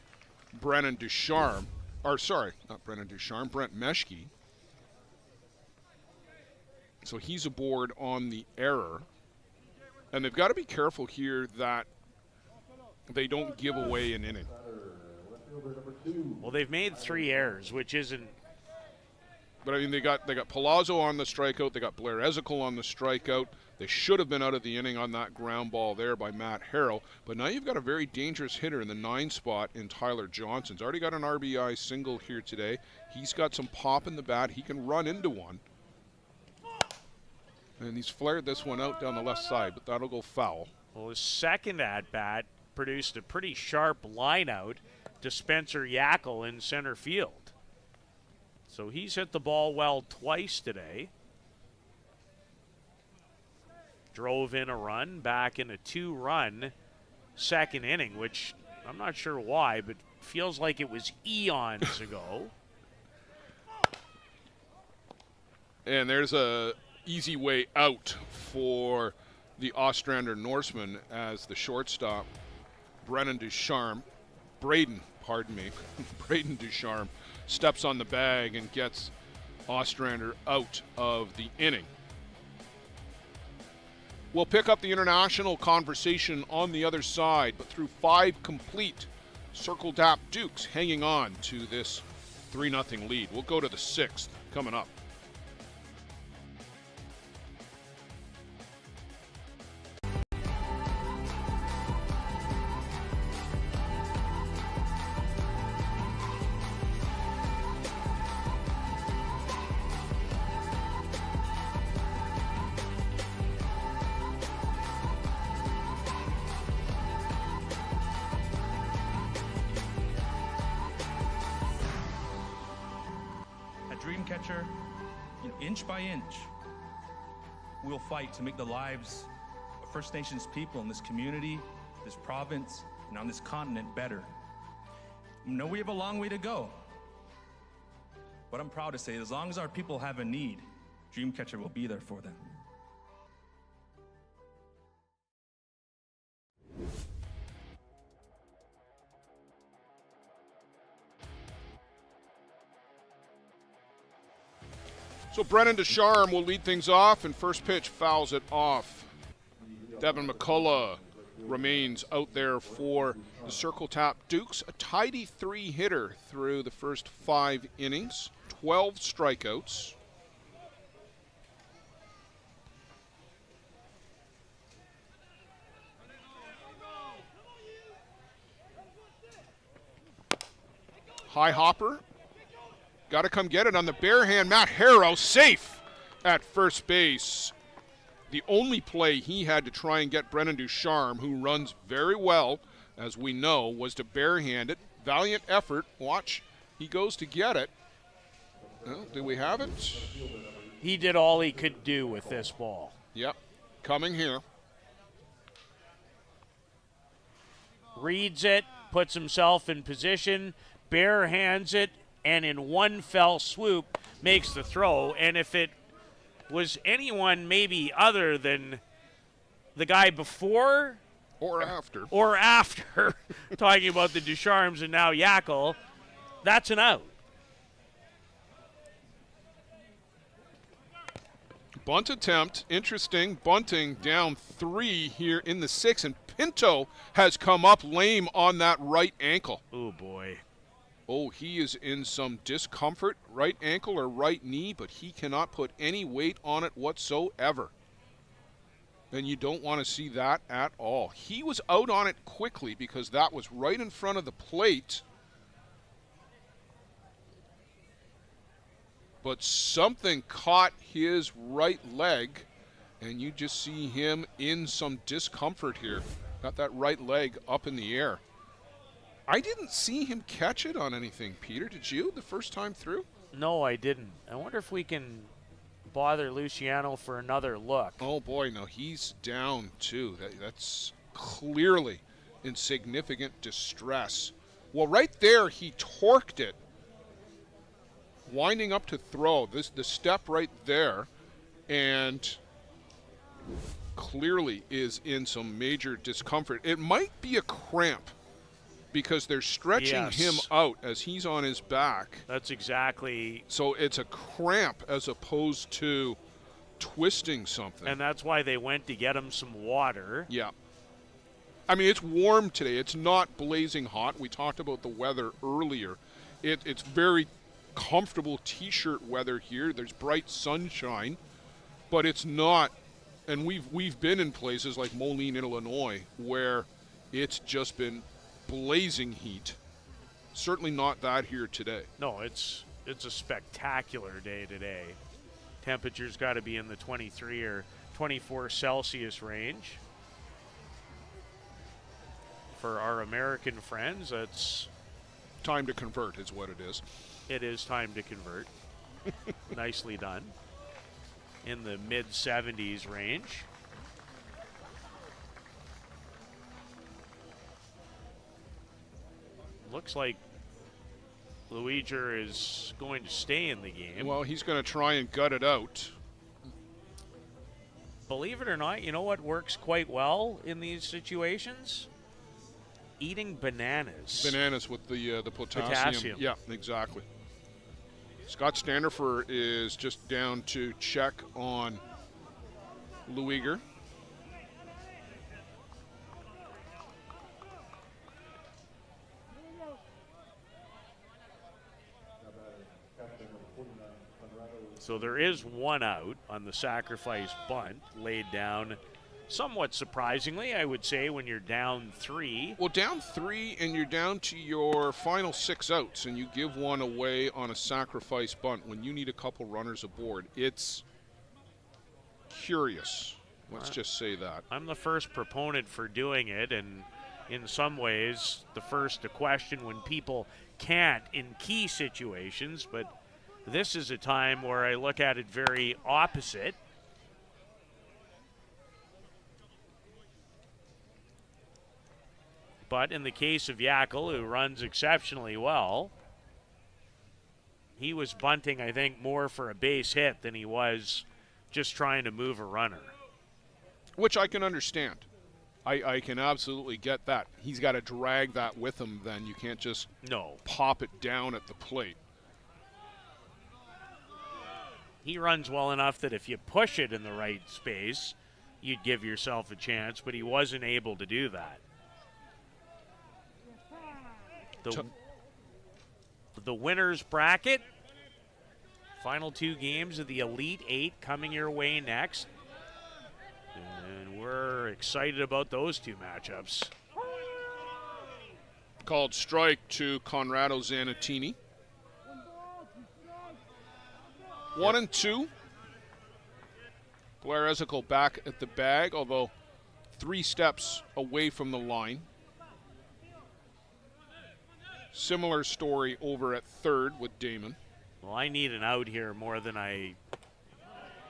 Brent Meshke. So he's aboard on the error. And they've got to be careful here that they don't give away an inning. Well, they've made 3 errors, which isn't. But I mean, they got Palazzo on the strikeout. They got Blair Ezekiel on the strikeout. They should have been out of the inning on that ground ball there by Matt Harrell. But now you've got a very dangerous hitter in the 9 spot in Tyler Johnson's already got an RBI single here today. He's got some pop in the bat. He can run into one. And he's flared this one out down the left side, but that'll go foul. Well, his second at-bat produced a pretty sharp line out to Spencer Yackel in center field. So he's hit the ball well twice today. Drove in a run, back in a 2-run second inning, which I'm not sure why, but feels like it was eons ago. And there's a easy way out for the Ostrander Norsemen as the shortstop, Braden Ducharme, steps on the bag and gets Ostrander out of the inning. We'll pick up the international conversation on the other side, but through 5 complete Circle Tap Dukes hanging on to this 3-0 lead. We'll go to the 6th coming up. Dreamcatcher, inch by inch, we'll fight to make the lives of First Nations people in this community, this province, and on this continent better. I know we have a long way to go, but I'm proud to say as long as our people have a need, Dreamcatcher will be there for them. So Brennan Descharme will lead things off, and first pitch fouls it off. Devin McCullough remains out there for the Circle Tap Dukes, a tidy 3-hitter through the first 5 innings, 12 strikeouts. High hopper. Got to come get it on the bare hand. Matt Harrow safe at first base. The only play he had to try and get Brennan Ducharme, who runs very well, as we know, was to barehand it. Valiant effort. Watch, he goes to get it. Well, do we have it? He did all he could do with this ball. Yep, coming here. Reads it, puts himself in position, barehands it, and in one fell swoop makes the throw. And if it was anyone maybe other than the guy before or after talking about the Ducharmes and now Yackel, that's an out. Bunt attempt, interesting, bunting down 3 here in the 6th, and Pinto has come up lame on that right ankle. Oh boy. Oh, he is in some discomfort, right ankle or right knee, but he cannot put any weight on it whatsoever. And you don't want to see that at all. He was out on it quickly because that was right in front of the plate. But something caught his right leg, and you just see him in some discomfort here. Got that right leg up in the air. I didn't see him catch it on anything, Peter. Did you, the first time through? No, I didn't. I wonder if we can bother Luciano for another look. Oh, boy, no, he's down, too. That's clearly in significant distress. Well, right there, he torqued it, winding up to throw. The step right there, and clearly is in some major discomfort. It might be a cramp, because they're stretching him out as he's on his back. That's exactly. So it's a cramp as opposed to twisting something. And that's why they went to get him some water. Yeah. I mean, it's warm today. It's not blazing hot. We talked about the weather earlier. It's very comfortable T-shirt weather here. There's bright sunshine, but it's not. And we've been in places like Moline, Illinois, where it's just been blazing heat. Certainly not that here today. No, it's a spectacular day today. Temperatures got to be in the 23 or 24 Celsius range. For our American friends, that's time to convert is what it is. It is time to convert. Nicely done. In the mid 70s range. Looks like Luiger is going to stay in the game. Well, he's going to try and gut it out. Believe it or not, you know what works quite well in these situations? Eating bananas. Bananas with the potassium. Yeah, exactly. Scott Standerfer is just down to check on Luiger. So there is one out on the sacrifice bunt laid down. Somewhat surprisingly, I would say, when you're down 3. Well, down 3 and you're down to your final 6 outs and you give one away on a sacrifice bunt when you need a couple runners aboard. It's curious. Let's just say that. I'm the first proponent for doing it, and in some ways the first to question when people can't in key situations, but this is a time where I look at it very opposite. But in the case of Yackel, who runs exceptionally well, he was bunting, I think, more for a base hit than he was just trying to move a runner. Which I can understand. I can absolutely get that. He's got to drag that with him then. You can't just pop it down at the plate. He runs well enough that if you push it in the right space, you'd give yourself a chance, but he wasn't able to do that. The winner's bracket, final 2 games of the Elite 8 coming your way next. And we're excited about those 2 matchups. Called strike to Conrado Zanatini. 1-2. Blair Ezekiel back at the bag, although 3 steps away from the line. Similar story over at third with Damon. Well, I need an out here more than I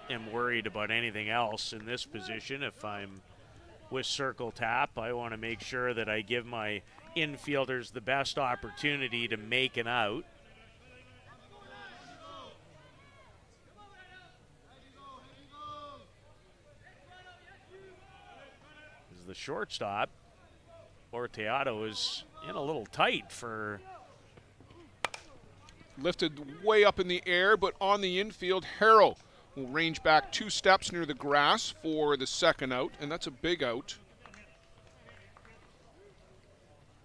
am worried about anything else in this position. If I'm with Circle Tap, I want to make sure that I give my infielders the best opportunity to make an out. As the shortstop, Orteado, is in a little tight for... Lifted way up in the air, but on the infield, Harrow will range back 2 steps near the grass for the second out, and that's a big out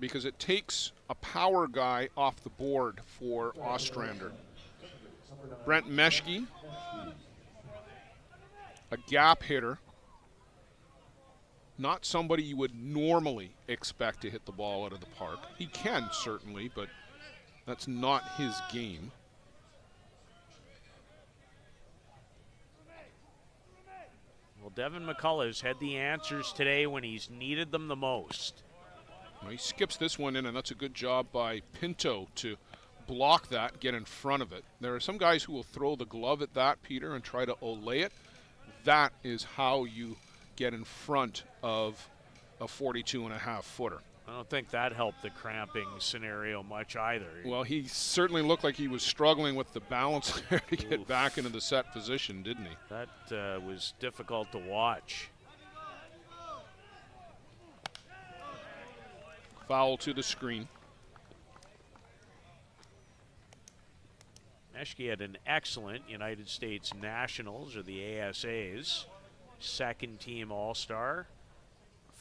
because it takes a power guy off the board for Ostrander. Brent Meshke, a gap hitter, not somebody you would normally expect to hit the ball out of the park. He can, certainly, but that's not his game. Well, Devin McCullough's had the answers today when he's needed them the most. Well, he skips this one in, and that's a good job by Pinto to block that, get in front of it. There are some guys who will throw the glove at that, Peter, and try to olay it. That is how you get in front of a 42.5-footer. I don't think that helped the cramping scenario much either. Well, he certainly looked like he was struggling with the balance there to get back into the set position, didn't he? That was difficult to watch. Foul to the screen. Meshke had an excellent United States Nationals, or the ASAs, second team All-Star,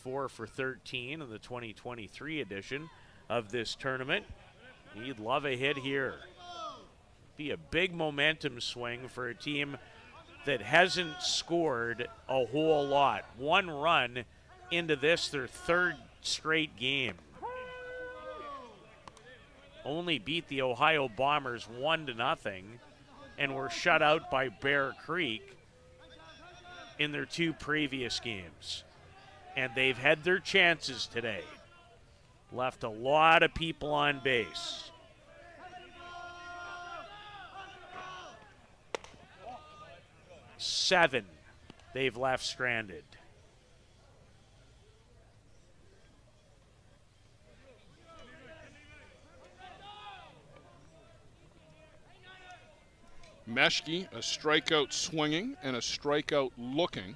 4 for 13 in the 2023 edition of this tournament. He'd love a hit here. Be a big momentum swing for a team that hasn't scored a whole lot. 1 run into this, their 3rd straight game. Only beat the Ohio Bombers 1-0 and were shut out by Bear Creek in their 2 previous games. And they've had their chances today. Left a lot of people on base. Seven they've left stranded. Meshke, a strikeout swinging and a strikeout looking.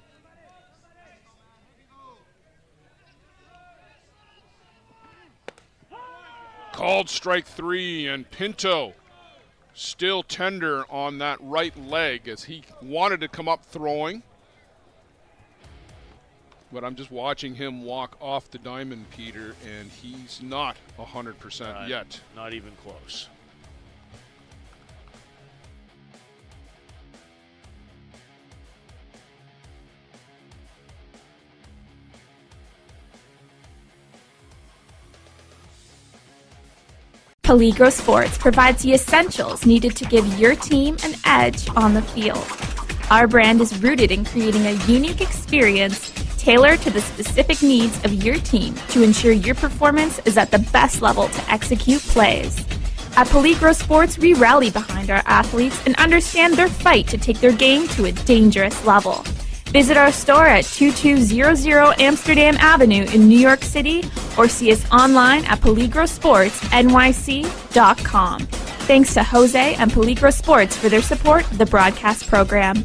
Called strike 3, and Pinto still tender on that right leg as he wanted to come up throwing. But I'm just watching him walk off the diamond, Peter, and he's not 100% yet. Not even close. Peligro Sports provides the essentials needed to give your team an edge on the field. Our brand is rooted in creating a unique experience tailored to the specific needs of your team to ensure your performance is at the best level to execute plays. At Peligro Sports, we rally behind our athletes and understand their fight to take their game to a dangerous level. Visit our store at 2200 Amsterdam Avenue in New York City or see us online at peligrosportsnyc.com. Thanks to Jose and Peligro Sports for their support of the broadcast program.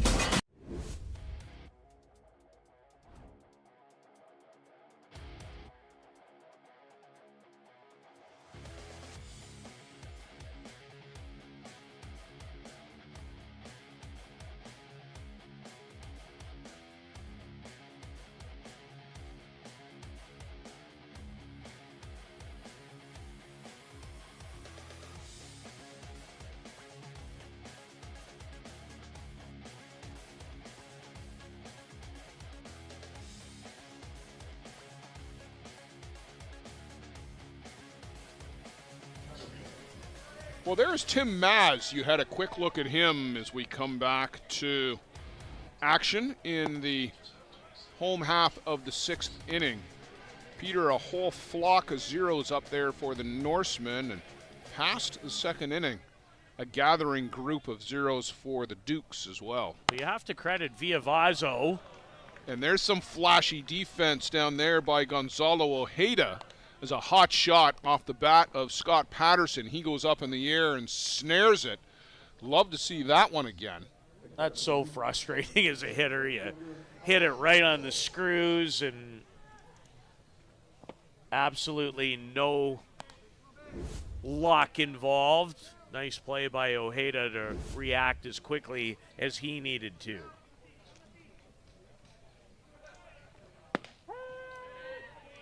Well, there's Tim Maz. You had a quick look at him as we come back to action in the home half of the 6th inning. Peter, a whole flock of zeros up there for the Norsemen, and past the 2nd inning, a gathering group of zeros for the Dukes as well. You have to credit Viavazo. And there's some flashy defense down there by Gonzalo Ojeda. As a hot shot off the bat of Scott Patterson. He goes up in the air and snares it. Love to see that one again. That's so frustrating as a hitter. You hit it right on the screws and absolutely no luck involved. Nice play by Ojeda to react as quickly as he needed to.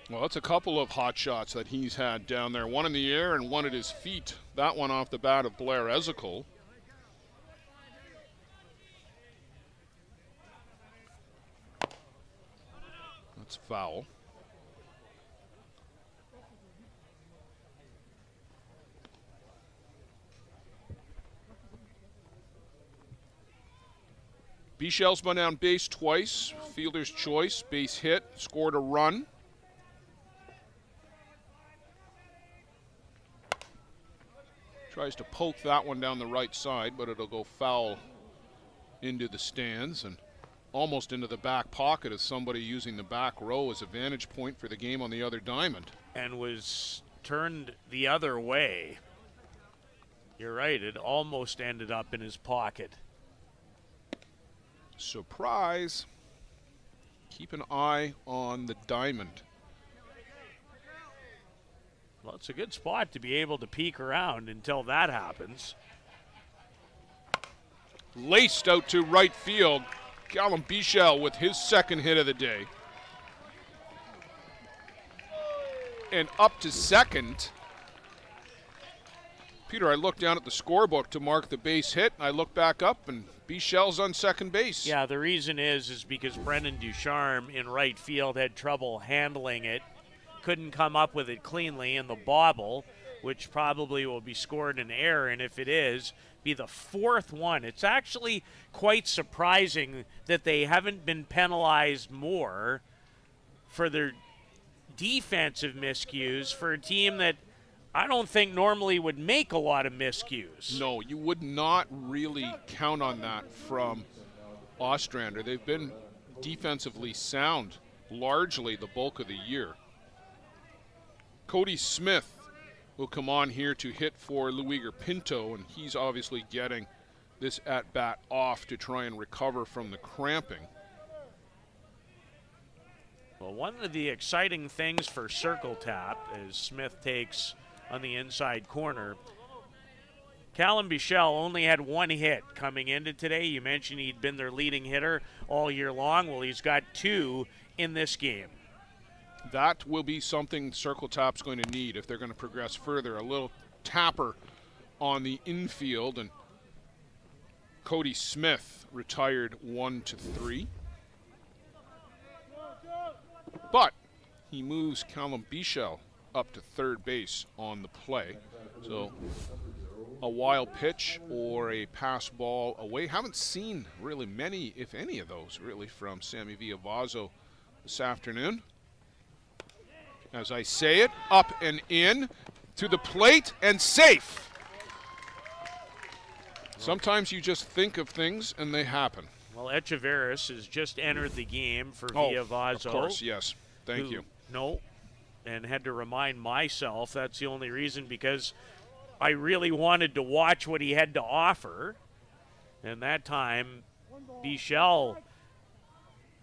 Well, that's a couple of hot shots that he's had down there. One in the air and one at his feet. That one off the bat of Blair Ezekiel. That's foul. Bichel's been on base twice. Fielder's choice, base hit, scored a run. Tries to poke that one down the right side, but it'll go foul into the stands and almost into the back pocket of somebody using the back row as a vantage point for the game on the other diamond. And was turned the other way. You're right, it almost ended up in his pocket. Surprise. Keep an eye on the diamond. Well, it's a good spot to be able to peek around until that happens. Laced out to right field. Callum Bichel with his 2nd hit of the day. And up to 2nd. Peter, I looked down at the scorebook to mark the base hit, and I look back up, and Bichel's on 2nd base. Yeah, the reason is because Brendan Ducharme in right field had trouble handling it. Couldn't come up with it cleanly in the bobble, which probably will be scored an error, and if it is, be the 4th one. It's actually quite surprising that they haven't been penalized more for their defensive miscues for a team that I don't think normally would make a lot of miscues. No, you would not really count on that from Ostrander. They've been defensively sound largely the bulk of the year. Cody Smith will come on here to hit for Luiger Pinto, and he's obviously getting this at-bat off to try and recover from the cramping. Well, one of the exciting things for Circle Tap as Smith takes on the inside corner, Callum Bichel only had 1 hit coming into today. You mentioned he'd been their leading hitter all year long. Well, he's got 2 in this game. That will be something Circle Tap's going to need if they're going to progress further. A little tapper on the infield, and Cody Smith retired 1-3. But he moves Callum Bichel up to third base on the play. So a wild pitch or a pass ball away. Haven't seen really many, if any of those, really, from Sammy Villavazo this afternoon. As I say it, up and in to the plate and safe. Sometimes you just think of things and they happen. Well, Echeverris has just entered the game for Villavazo. Of course, yes. Thank you. No, and had to remind myself that's the only reason, because I really wanted to watch what he had to offer. And that time, Bichelle,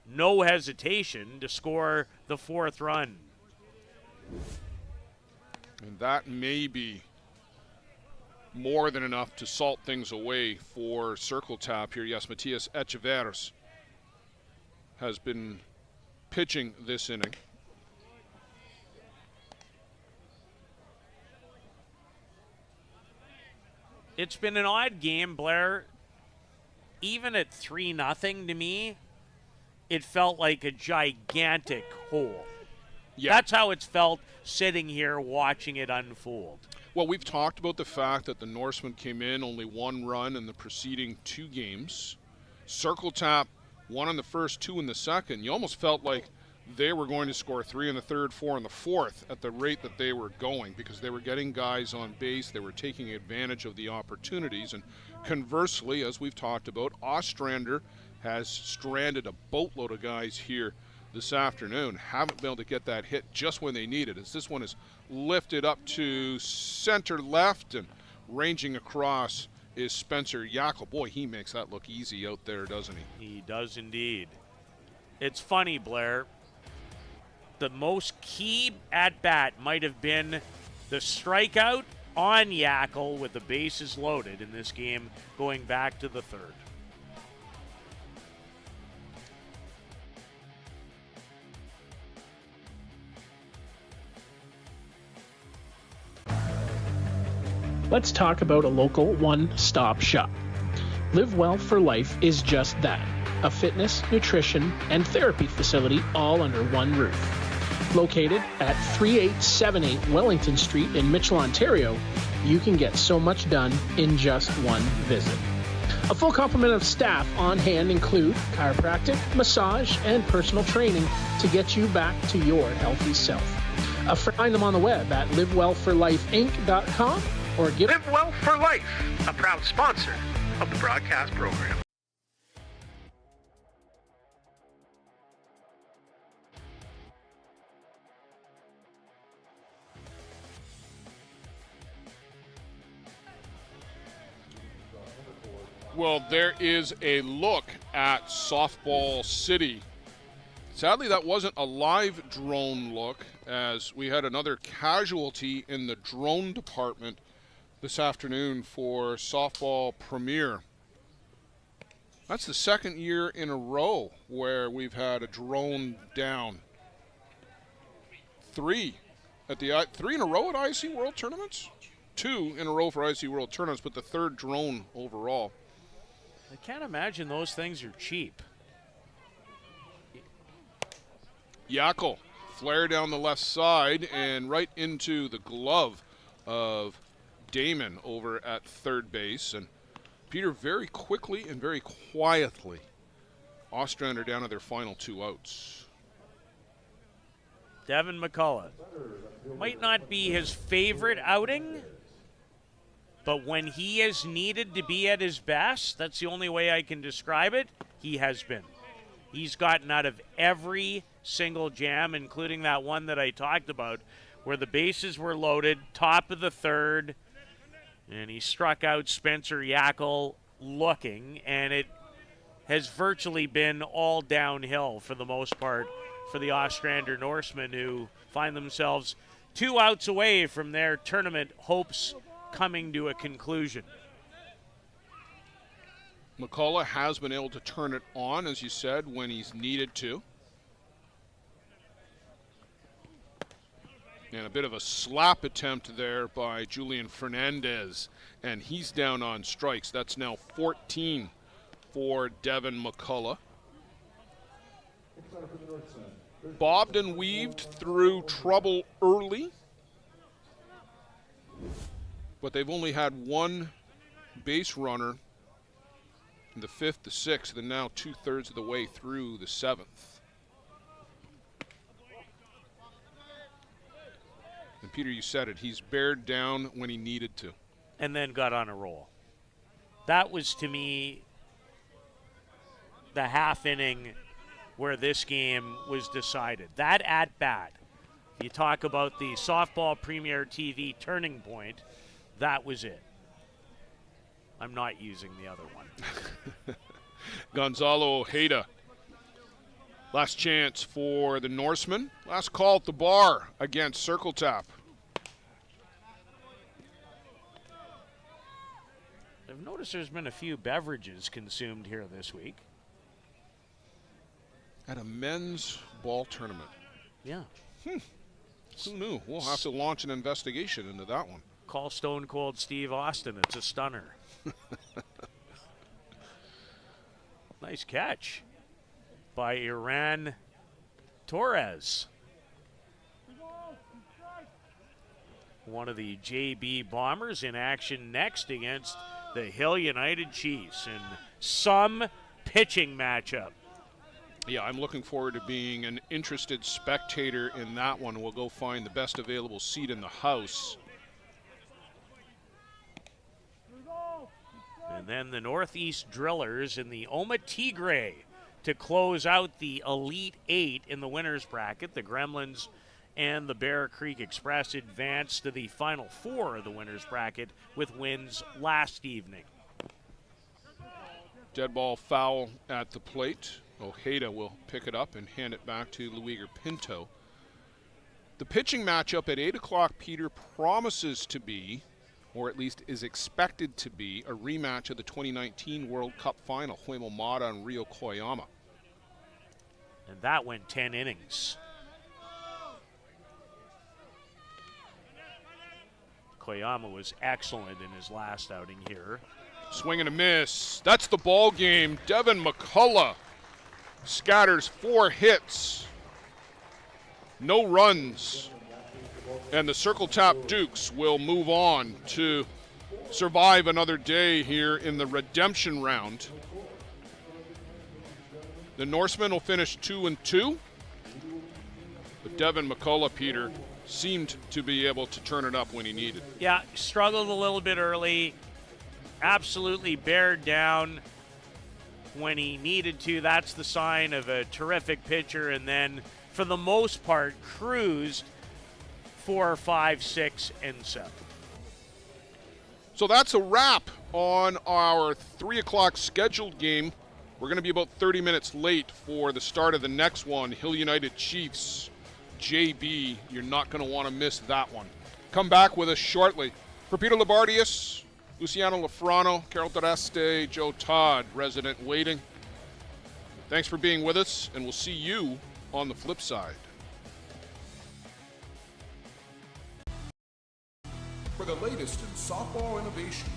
no hesitation to score the 4th run. And that may be more than enough to salt things away for Circle Tap here. Yes, Matias Echeverris has been pitching this inning. It's been an odd game, Blair. Even at 3-0 to me, it felt like a gigantic hole. Yeah. That's how it's felt sitting here watching it unfold. Well, we've talked about the fact that the Norsemen came in only 1 run in the preceding 2 games. Circle Tap, 1 in the first, 2 in the second. You almost felt like they were going to score 3 in the third, 4 in the fourth at the rate that they were going, because they were getting guys on base. They were taking advantage of the opportunities. And conversely, as we've talked about, Ostrander has stranded a boatload of guys here this afternoon. Haven't been able to get that hit just when they need it, as this one is lifted up to center left, and ranging across is Spencer Yackel. Boy, he makes that look easy out there, doesn't he? He does indeed. It's funny, Blair. The most key at-bat might have been the strikeout on Yackel with the bases loaded in this game going back to the 3rd. Let's talk about a local one-stop shop. Live Well for Life is just that, a fitness, nutrition, and therapy facility all under one roof. Located at 3878 Wellington Street in Mitchell, Ontario, you can get so much done in just one visit. A full complement of staff on hand include chiropractic, massage, and personal training to get you back to your healthy self. Find them on the web at livewellforlifeinc.com or give Live Well for Life, a proud sponsor of the broadcast program. Well, there is a look at Softball City. Sadly, that wasn't a live drone look, as we had another casualty in the drone department this afternoon for Softball Premier. That's the 2nd year in a row where we've had a drone down. 3 in a row at ISC World Tournaments? 2 in a row for ISC World Tournaments, but the 3rd drone overall. I can't imagine those things are cheap. Yackel, flare down the left side and right into the glove of Damon over at third base. And Peter, very quickly and very quietly, Ostrander down to their final 2 outs. Devin McCullough. Might not be his favorite outing, but when he is needed to be at his best, that's the only way I can describe it, he has been. He's gotten out of every single jam, including that one that I talked about, where the bases were loaded, top of the 3rd, and he struck out Spencer Yackel looking, and it has virtually been all downhill for the most part for the Ostrander Norsemen, who find themselves 2 outs away from their tournament hopes coming to a conclusion. McCullough has been able to turn it on, as you said, when he's needed to. And a bit of a slap attempt there by Julian Fernandez, and he's down on strikes. That's now 14 for Devin McCullough. Bobbed and weaved through trouble early but they've only had one base runner in the 5th, the 6th, and now 2/3 of the way through the 7th. And Peter, you said it, he's bared down when he needed to. And then got on a roll. That was, to me, the half inning where this game was decided. That at bat, you talk about the Softball Premier TV turning point, that was it. I'm not using the other one. Gonzalo Ojeda. Last chance for the Norsemen. Last call at the bar against Circle Tap. I've noticed there's been a few beverages consumed here this week. At a men's ball tournament. Yeah. Who knew? We'll have to launch an investigation into that one. Call Stone Cold Steve Austin. It's a stunner. Nice catch by Iran Torres. One of the JB Bombers in action next against the Hill United Chiefs in some pitching matchup. Yeah, I'm looking forward to being an interested spectator in that one. We'll go find the best available seat in the house. And then the Northeast Drillers in the Oma Tigre to close out the Elite Eight in the winners bracket. The Gremlins and the Bear Creek Express advanced to the Final Four of the winners bracket with wins last evening. Dead ball foul at the plate. Ojeda will pick it up and hand it back to Luiger Pinto. The pitching matchup at 8 o'clock, Peter, promises to be, or at least is expected to be, a rematch of the 2019 World Cup final, Huemo Mata and Rio Koyama. And that went 10 innings. Koyama was excellent in his last outing here. Swing and a miss. That's the ball game. Devin McCullough scatters 4 hits. No runs. And the Circle Tap Dukes will move on to survive another day here in the redemption round. The Norsemen will finish 2-2. But Devin McCullough, Peter, seemed to be able to turn it up when he needed. Yeah, struggled a little bit early. Absolutely bared down when he needed to. That's the sign of a terrific pitcher. And then, for the most part, cruised 4, 5, 6, and 7. So that's a wrap on our 3 o'clock scheduled game. We're going to be about 30 minutes late for the start of the next one, Hill United Chiefs, JB. You're not going to want to miss that one. Come back with us shortly. For Peter Labardius, Luciano Lafrano, Carol Tereste, Joe Todd, resident waiting. Thanks for being with us, and we'll see you on the flip side. For the latest in softball innovation,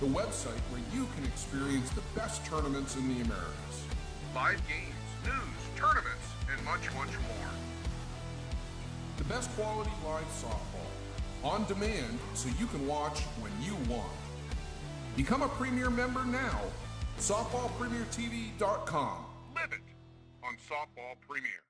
the website where you can experience the best tournaments in the Americas. Live games, news, tournaments, and much, much more. The best quality live softball, on demand so you can watch when you want. Become a Premier member now. SoftballPremierTV.com. Live it on Softball Premier.